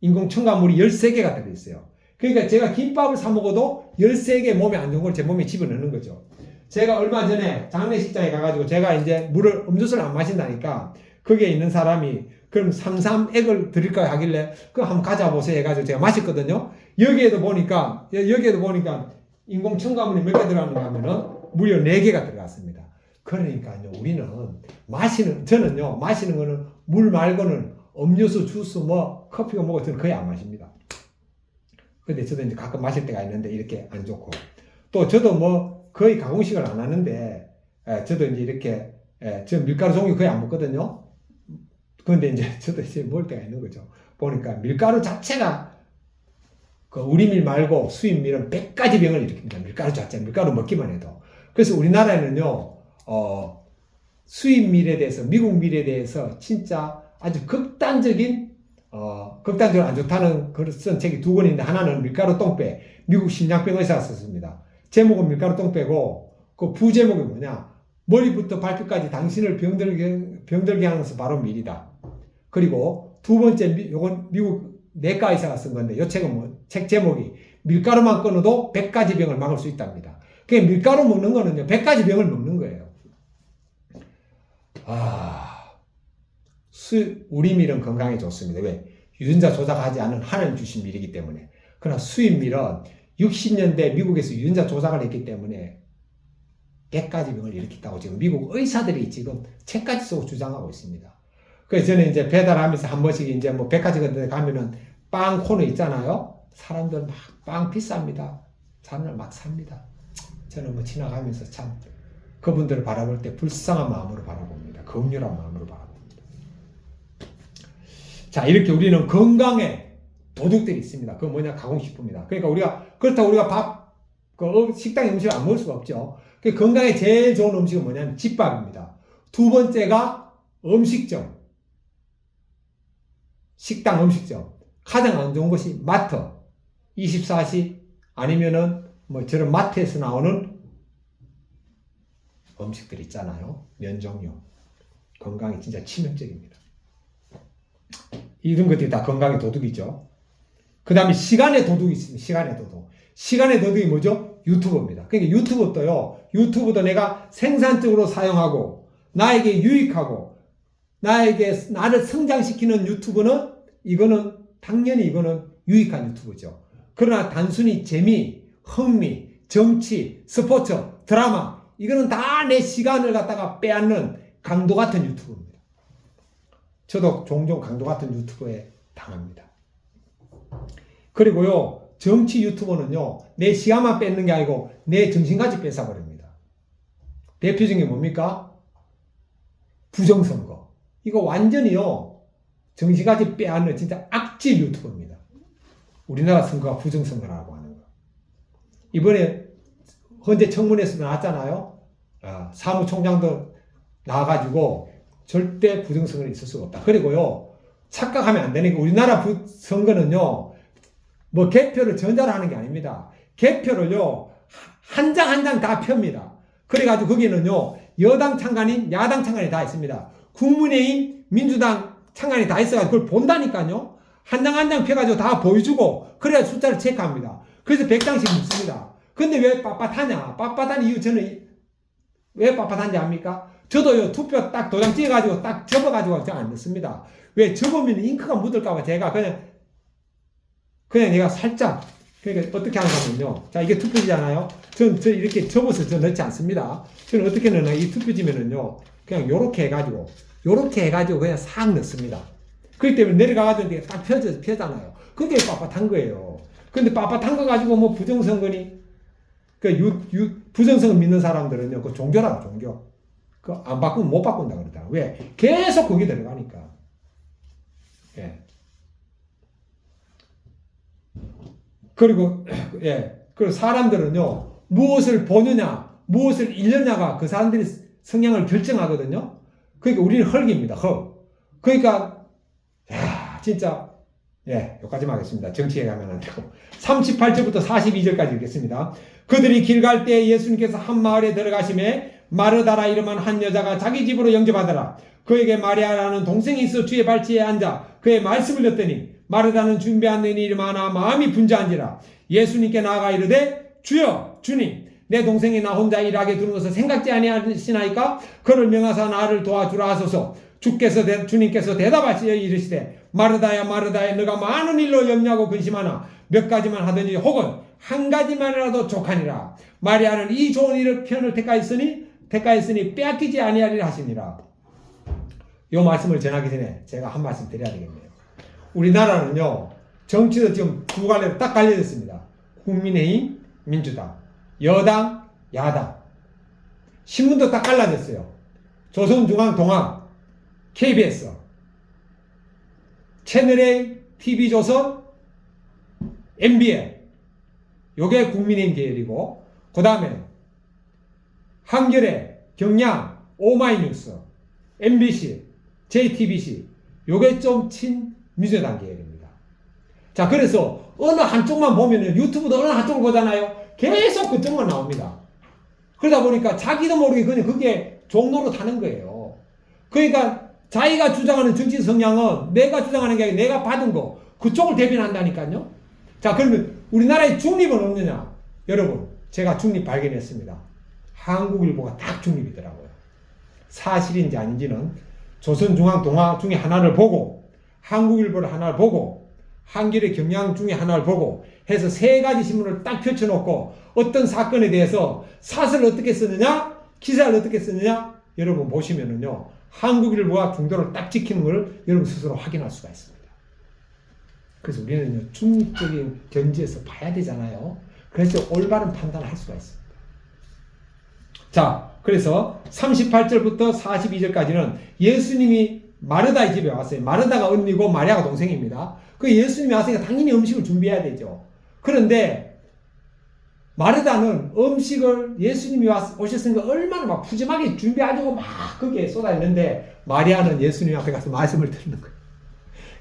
인공 첨가물이 13개가 들어있어요. 그러니까 제가 김밥을 사 먹어도 13개 몸에 안 좋은 걸 제 몸에 집어넣는 거죠. 제가 얼마 전에 장례식장에 가가지고 제가 이제 음료수를 안 마신다니까 거기에 있는 사람이 그럼 삼삼액을 드릴까요? 하길래 그거 한번 가져보세요 해가지고 제가 마셨거든요. 여기에도 보니까 인공 첨가물이 몇 개 들어가는가 하면은 무려 4개가 들어갔습니다. 그러니까요, 저는요, 마시는 거는 물 말고는 음료수, 주스, 뭐, 커피가 뭐가 저는 거의 안 마십니다. 근데 저도 이제 가끔 마실 때가 있는데 이렇게 안 좋고. 또 저도 뭐 거의 가공식을 안 하는데, 저도 이제 이렇게, 저 밀가루 종류 거의 안 먹거든요. 그런데 이제 저도 이제 먹을 때가 있는 거죠. 보니까 밀가루 자체가 그 우리밀 말고 수입밀은 100가지 병을 일으킵니다. 밀가루 자체, 밀가루 먹기만 해도. 그래서 우리나라에는요, 수입 밀에 대해서, 미국 밀에 대해서 진짜 아주 극단적으로 안 좋다는 글을 쓴 책이 두 권인데, 하나는 밀가루 똥배, 미국 심장병 의사가 썼습니다. 제목은 밀가루 똥배고, 그 부제목이 뭐냐? 머리부터 발끝까지 당신을 병들게 하는 것은 바로 밀이다. 그리고 두 번째, 요건 미국 내과 의사가 쓴 건데, 요 책은 책 제목이 밀가루만 끊어도 100가지 병을 막을 수 있답니다. 그러니까 밀가루 먹는 거는요, 100가지 병을 먹는 거예요. 우리 밀은 건강에 좋습니다. 왜? 유전자 조작하지 않은 하나님 주신 밀이기 때문에. 그러나 수입 밀은 60년대 미국에서 유전자 조작을 했기 때문에 100가지 병을 일으켰다고 지금 미국 의사들이 지금 책까지 쓰고 주장하고 있습니다. 그래서 저는 이제 배달하면서 한 번씩 이제 뭐 백화점 같은 데 가면은 빵 코너 있잖아요. 사람들 막 빵 비쌉니다. 잔을 막 삽니다. 저는 뭐 지나가면서 참 그분들을 바라볼 때 불쌍한 마음으로 바라봅니다. 긍휼한 마음으로 바라봅니다. 자, 이렇게 우리는 건강에 도둑들이 있습니다. 그건 뭐냐? 가공식품이다. 그러니까 그렇다고 우리가 식당 음식을 안 먹을 수가 없죠. 건강에 제일 좋은 음식은 뭐냐면 집밥입니다. 두 번째가 음식점. 식당 음식점. 가장 안 좋은 것이 마트. 24시 아니면은 뭐 저런 마트에서 나오는 음식들 있잖아요. 면 종류. 건강에 진짜 치명적입니다. 이런 것들이 다 건강의 도둑이죠. 그 다음에 시간의 도둑이 있습니다. 시간의 도둑. 시간의 도둑이 뭐죠? 유튜브입니다. 그러니까 유튜브도 내가 생산적으로 사용하고 나에게 유익하고 나를 성장시키는 유튜브는 당연히 이거는 유익한 유튜브죠. 그러나 단순히 재미, 흥미, 정치, 스포츠, 드라마 이거는 다 내 시간을 갖다가 빼앗는 강도 같은 유튜브입니다. 저도 종종 강도 같은 유튜브에 당합니다. 그리고요, 정치 유튜버는요, 내 시간만 뺏는 게 아니고 내 정신까지 뺏어버립니다. 대표적인 게 뭡니까? 부정선거. 이거 완전히요, 정신까지 빼앗는 진짜 악질 유튜버입니다. 우리나라 선거가 부정선거라고 하는 거. 이번에 헌재 청문회에서 나왔잖아요. 사무총장도 나와가지고 절대 부정선거는 있을 수가 없다. 그리고요, 착각하면 안 되는 게 우리나라 선거는요, 뭐 개표를 전자로 하는 게 아닙니다. 개표를요, 한 장 한 장 다 펴니다. 그래가지고 거기는요, 여당 창간인, 야당 창간이 다 있습니다. 국민의힘, 민주당 창간이 다 있어가지고 그걸 본다니까요. 한 장 한 장 펴가지고 다 보여주고, 그래야 숫자를 체크합니다. 그래서 100장씩 묻습니다. 근데 왜 빳빳하냐? 빳빳한 이유 저는 왜 빳빳한지 압니까? 저도요, 투표 딱 도장 찍어가지고 딱 접어가지고 잘 안 넣습니다. 왜 접으면 잉크가 묻을까봐 제가 그냥 내가 살짝, 그러니까 어떻게 하냐면요. 자, 이게 투표지잖아요. 저 이렇게 접어서 넣지 않습니다. 저는 어떻게 넣나? 이 투표지면은요, 그냥 요렇게 해가지고 그냥 싹 넣습니다. 그렇기 때문에 내려가가지고 딱 펴잖아요. 그게 빳빳한 거예요. 근데 빳빳한 거 가지고 뭐 부정선거니? 부정선거 믿는 사람들은요, 그 종교라고, 종교. 안 바꾸면 못 바꾼다 그러잖아. 왜? 계속 거기 들어가니까. 예. 그리고 사람들은요, 무엇을 보느냐, 무엇을 읽느냐가 그 사람들이 성향을 결정하거든요. 그러니까 우리는 헐깁니다, 그러니까, 진짜, 여기까지만 하겠습니다. 정치에 가면 안 되고. 38절부터 42절까지 읽겠습니다. 그들이 길 갈 때 예수님께서 한 마을에 들어가심에 마르다라 이름한 한 여자가 자기 집으로 영접하더라. 그에게 마리아라는 동생이 있어 주의 발치에 앉아 그의 말씀을 듣더니 마르다는 준비한 일이 많아 마음이 분주한지라. 예수님께 나아가 이르되 주여 주님 내 동생이 나 혼자 일하게 두는 것을 생각지 아니하시나이까? 그를 명하사 나를 도와주라 하소서. 주님께서 대답하시어 이르시되 마르다야 마르다야 너가 많은 일로 염려하고 근심하나 몇 가지만 하든지 혹은 한 가지만이라도 족하니라. 마리아는 이 좋은 일을 편을 택하였으니 빼앗기지 아니하리라 하시니라. 이 말씀을 전하기 전에 제가 한 말씀 드려야 되겠네요. 우리나라는요, 정치도 지금 두 갈래로 딱 갈려졌습니다. 국민의힘, 민주당, 여당, 야당. 신문도 딱 갈라졌어요. 조선중앙, 동아, KBS, 채널A, TV조선, MBN. 요게 국민의힘 계열이고, 그 다음에 한겨레, 경향, 오마이뉴스, MBC, JTBC 요게 좀 친민주당 계열입니다. 자, 그래서 어느 한쪽만 보면은 유튜브도 어느 한쪽을 보잖아요. 계속 그쪽만 나옵니다. 그러다 보니까 자기도 모르게 그냥 그게 종로로 타는 거예요. 그러니까 자기가 주장하는 정치 성향은 내가 주장하는 게 아니라 내가 받은 거 그쪽을 대변한다니까요. 자, 그러면 우리나라에 중립은 없느냐? 여러분, 제가 중립 발견했습니다. 한국일보가 딱 중립이더라고요. 사실인지 아닌지는 조선중앙 동화 중에 하나를 보고 한국일보를 하나를 보고 한겨레 경향 중에 하나를 보고 해서 세 가지 신문을 딱 펼쳐놓고 어떤 사건에 대해서 사설을 어떻게 쓰느냐, 기사를 어떻게 쓰느냐, 여러분 보시면은요, 한국일보가 중도를 딱 지키는 걸 여러분 스스로 확인할 수가 있습니다. 그래서 우리는 중립적인 견지에서 봐야 되잖아요. 그래서 올바른 판단을 할 수가 있습니다. 자, 그래서 38절부터 42절까지는 예수님이 마르다의 집에 왔어요. 마르다가 언니고 마리아가 동생입니다. 그 예수님이 왔으니까 당연히 음식을 준비해야 되죠. 그런데 마르다는 음식을 예수님이 오셨으니까 얼마나 막 푸짐하게 준비하려고 막 거기에 쏟아냈는데 마리아는 예수님 앞에 가서 말씀을 듣는 거예요.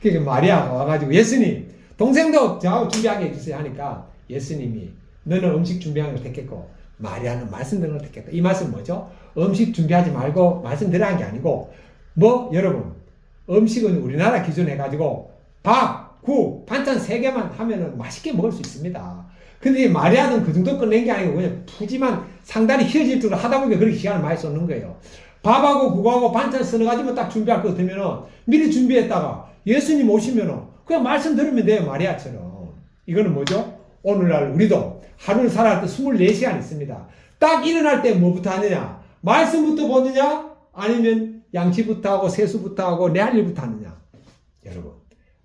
그러니까 마리아가 와가지고 예수님, 동생도 저하고 준비하게 해주세요 하니까 예수님이 너는 음식 준비하는 걸 택했고 마리아는 말씀 듣는 걸 택했다. 이 말씀은 뭐죠? 음식 준비하지 말고 말씀 들으라는 게 아니고 여러분 음식은 우리나라 기준 해가지고 밥, 국, 반찬 3개만 하면은 맛있게 먹을 수 있습니다. 근데 마리아는 그 정도 끝낸 게 아니고 그냥 푸짐한 상당히 휘어질 줄을 하다 보니까 그렇게 시간을 많이 쏟는 거예요. 밥하고 국하고 반찬 서너 가지만 딱 준비할 것 같으면은 미리 준비했다가 예수님 오시면은 그냥 말씀 들으면 돼요. 마리아처럼. 이거는 뭐죠? 오늘날 우리도 하루를 살아갈 때 24시간 있습니다. 딱 일어날 때 뭐부터 하느냐? 말씀부터 보느냐? 아니면 양치부터 하고 세수부터 하고 내 할 일부터 하느냐? 여러분,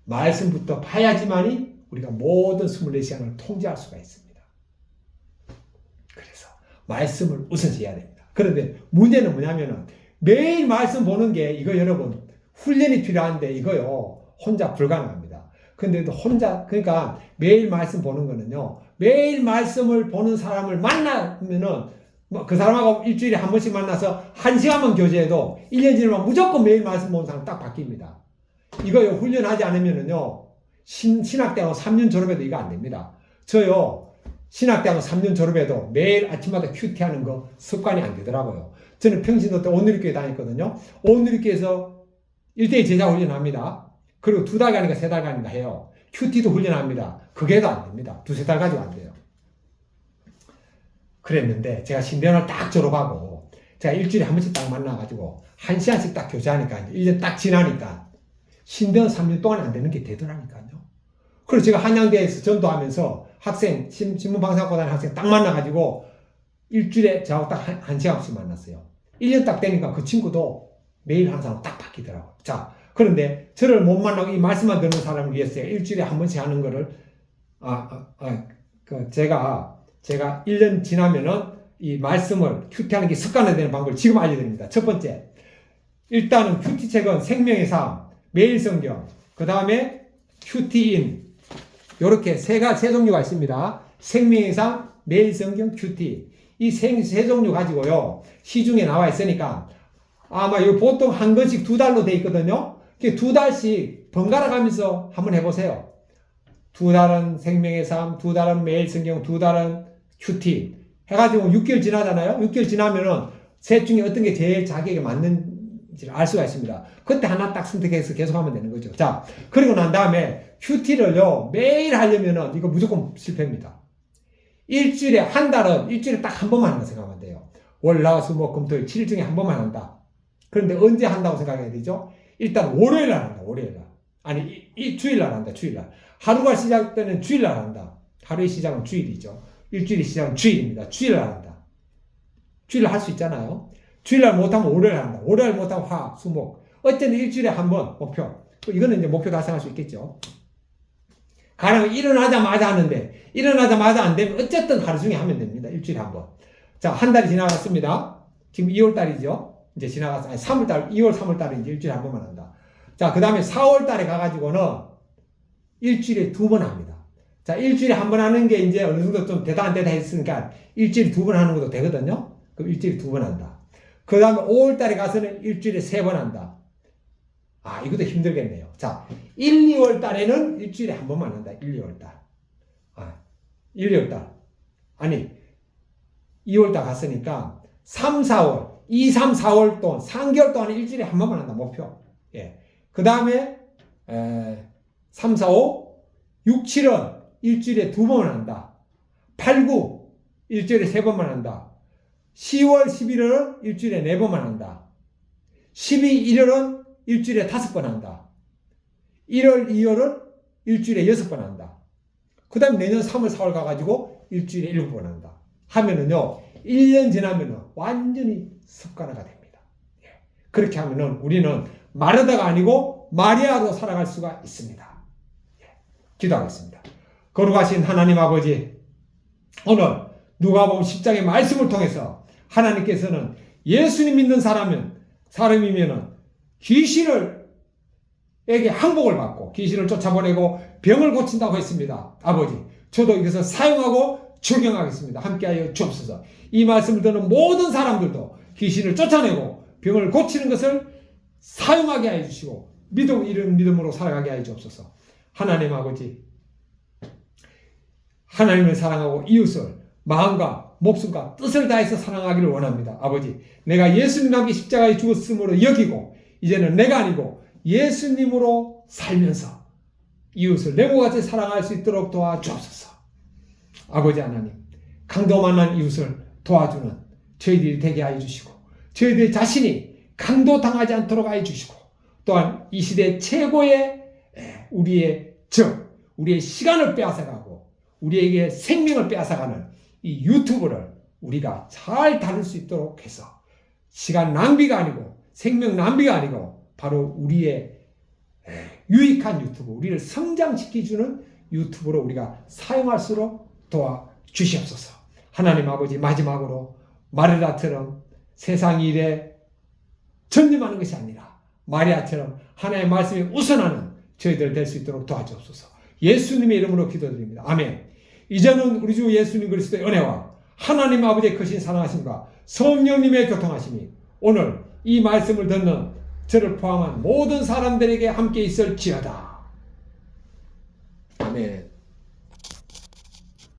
말씀부터 봐야지만이 우리가 모든 24시간을 통제할 수가 있습니다. 그래서 말씀을 우선시해야 됩니다. 그런데 문제는 뭐냐면은 매일 말씀 보는 게 이거 여러분 훈련이 필요한데 이거요 혼자 불가능합니다. 근데도 혼자 그러니까 매일 말씀 보는 거는요 매일 말씀을 보는 사람을 만나면은 그 사람하고 일주일에 한 번씩 만나서 1시간만 교제해도 1년 지나면 무조건 매일 말씀 보는 사람 딱 바뀝니다. 이거요 훈련하지 않으면은요 신학대학원 3년 졸업해도 이거 안 됩니다. 저요 신학대학원 3년 졸업해도 매일 아침마다 큐티하는 거 습관이 안 되더라고요. 저는 평신도 때 온누리교회 다녔거든요. 온누리교회에서 1대1 제자 훈련합니다. 그리고 2달간인가 3달간인가 해요. 큐티도 훈련합니다. 그게도 안 됩니다. 2-3달 가지고 안 돼요. 그랬는데 제가 신대원을 딱 졸업하고 제가 일주일에 한 번씩 딱 만나가지고 1시간씩 딱 교제하니까 1년 딱 지나니까 신대원 3년 동안 안 되는 게 되더라니까요. 그래서 제가 한양대에서 전도하면서 학생, 신문방송학과 다니는 학생 딱 만나가지고 일주일에 저하고 딱 한 시간씩 만났어요. 1년 딱 되니까 그 친구도 매일 한 사람 딱 바뀌더라고요. 자, 그런데 저를 못 만나고 이 말씀만 듣는 사람을 위해서 일주일에 한 번씩 하는 거를, 제가 1년 지나면은 이 말씀을 큐티하는 게 습관화되는 방법을 지금 알려드립니다. 첫 번째, 일단은 큐티책은 생명의 삶, 매일 성경, 그 다음에 큐티인, 요렇게 세 종류가 있습니다. 생명의 삶, 매일 성경, 큐티. 이 세 종류 가지고요. 시중에 나와 있으니까 아마 요 보통 한 권씩 2달로 돼 있거든요. 2달씩 번갈아 가면서 한번 해보세요. 2달은 생명의 삶, 2달은 매일 성경, 2달은 큐티. 해가지고 6개월 지나잖아요. 6개월 지나면은 셋 중에 어떤 게 제일 자기에게 맞는지를 알 수가 있습니다. 그때 하나 딱 선택해서 계속 하면 되는 거죠. 자, 그리고 난 다음에 큐티를요, 매일 하려면은 이거 무조건 실패입니다. 일주일에 한 달은 일주일에 딱 한 번만 한다 생각하면 돼요. 월, 화, 수, 목, 금, 토, 일 7일 중에 한 번만 한다. 그런데 언제 한다고 생각해야 되죠? 일단 월요일 날 한다, 월요일 날. 아니, 주일 날 한다, 주일 날. 하루가 시작되는 주일 날 한다. 하루의 시작은 주일이죠. 일주일의 시작은 주일입니다. 주일 날 한다. 주일 날 할 수 있잖아요. 주일 날 못하면 월요일 한다. 월요일 못하면 화, 수, 목. 어쨌든 일주일에 한 번 목표. 이거는 이제 목표 달성할 수 있겠죠. 가령 일어나자마자 하는데 일어나자마자 안 되면 어쨌든 하루 중에 하면 됩니다. 일주일에 한 번. 자, 한 달이 지나갔습니다. 지금 2월 달이죠. 이제 지나갔어. 아니, 3월 달, 2월, 3월 달에 이제 일주일에 한 번만 한다. 자, 그 다음에 4월 달에 가가지고는 일주일에 2번 합니다. 자, 일주일에 한 번 하는 게 이제 어느 정도 좀 대단했으니까 일주일에 2번 하는 것도 되거든요. 그럼 일주일에 2번 한다. 그 다음에 5월달에 가서는 일주일에 3번 한다. 아, 이것도 힘들겠네요. 자, 1, 2월 달에는 일주일에 한 번만 한다. 1, 2월 달. 1, 2월 달. 아니, 2월 달 갔으니까 3, 4월, 2, 3, 4월 동안, 3개월 동안 일주일에 한 번만 한다. 목표. 예. 그 다음에 3, 4, 5, 6, 7은 일주일에 2번 한다. 8, 9 일주일에 3번만 한다. 10월, 11월은 일주일에 4번만 한다. 12, 1월은 일주일에 5번 한다. 1월, 2월은 일주일에 6번 한다. 그 다음 내년 3월, 4월 가가지고 일주일에 7번 한다. 하면은요, 1년 지나면은 완전히 습관화가 됩니다. 예. 그렇게 하면은 우리는 마르다가 아니고 마리아로 살아갈 수가 있습니다. 예. 기도하겠습니다. 거룩하신 하나님 아버지, 오늘 누가복음 10장의 말씀을 통해서 하나님께서는 예수님 믿는 사람이면은 귀신을 에게 항복을 받고 귀신을 쫓아보내고 병을 고친다고 했습니다. 아버지, 저도 이것을 사용하고 적용하겠습니다. 함께하여 주옵소서. 이 말씀을 듣는 모든 사람들도 귀신을 쫓아내고 병을 고치는 것을 사용하게 하여 주시고 이런 믿음으로 살아가게 하여 주옵소서. 하나님 아버지, 하나님을 사랑하고 이웃을 마음과 목숨과 뜻을 다해서 사랑하기를 원합니다. 아버지, 내가 예수님 함께 십자가에 죽었음으로 여기고 이제는 내가 아니고 예수님으로 살면서 이웃을 내 몸같이 사랑할 수 있도록 도와주옵소서. 아버지 하나님, 강도 만난 이웃을 도와주는 저희들이 되게 하여 주시고 저희들 자신이 강도당하지 않도록 하여 주시고 또한 이 시대 최고의 우리의 우리의 시간을 빼앗아가고 우리에게 생명을 빼앗아가는 이 유튜브를 우리가 잘 다룰 수 있도록 해서 시간 낭비가 아니고 생명 낭비가 아니고 바로 우리의 유익한 유튜브, 우리를 성장시켜주는 유튜브로 우리가 사용할수록 도와주시옵소서. 하나님 아버지, 마지막으로 마리아처럼 세상 일에 전념하는 것이 아니라 마리아처럼 하나님의 말씀에 우선하는 저희들 될 수 있도록 도와주옵소서. 예수님의 이름으로 기도드립니다. 아멘. 이제는 우리 주 예수님 그리스도의 은혜와 하나님 아버지의 크신 사랑하심과 성령님의 교통하심이 오늘 이 말씀을 듣는 저를 포함한 모든 사람들에게 함께 있을지어다. 아멘.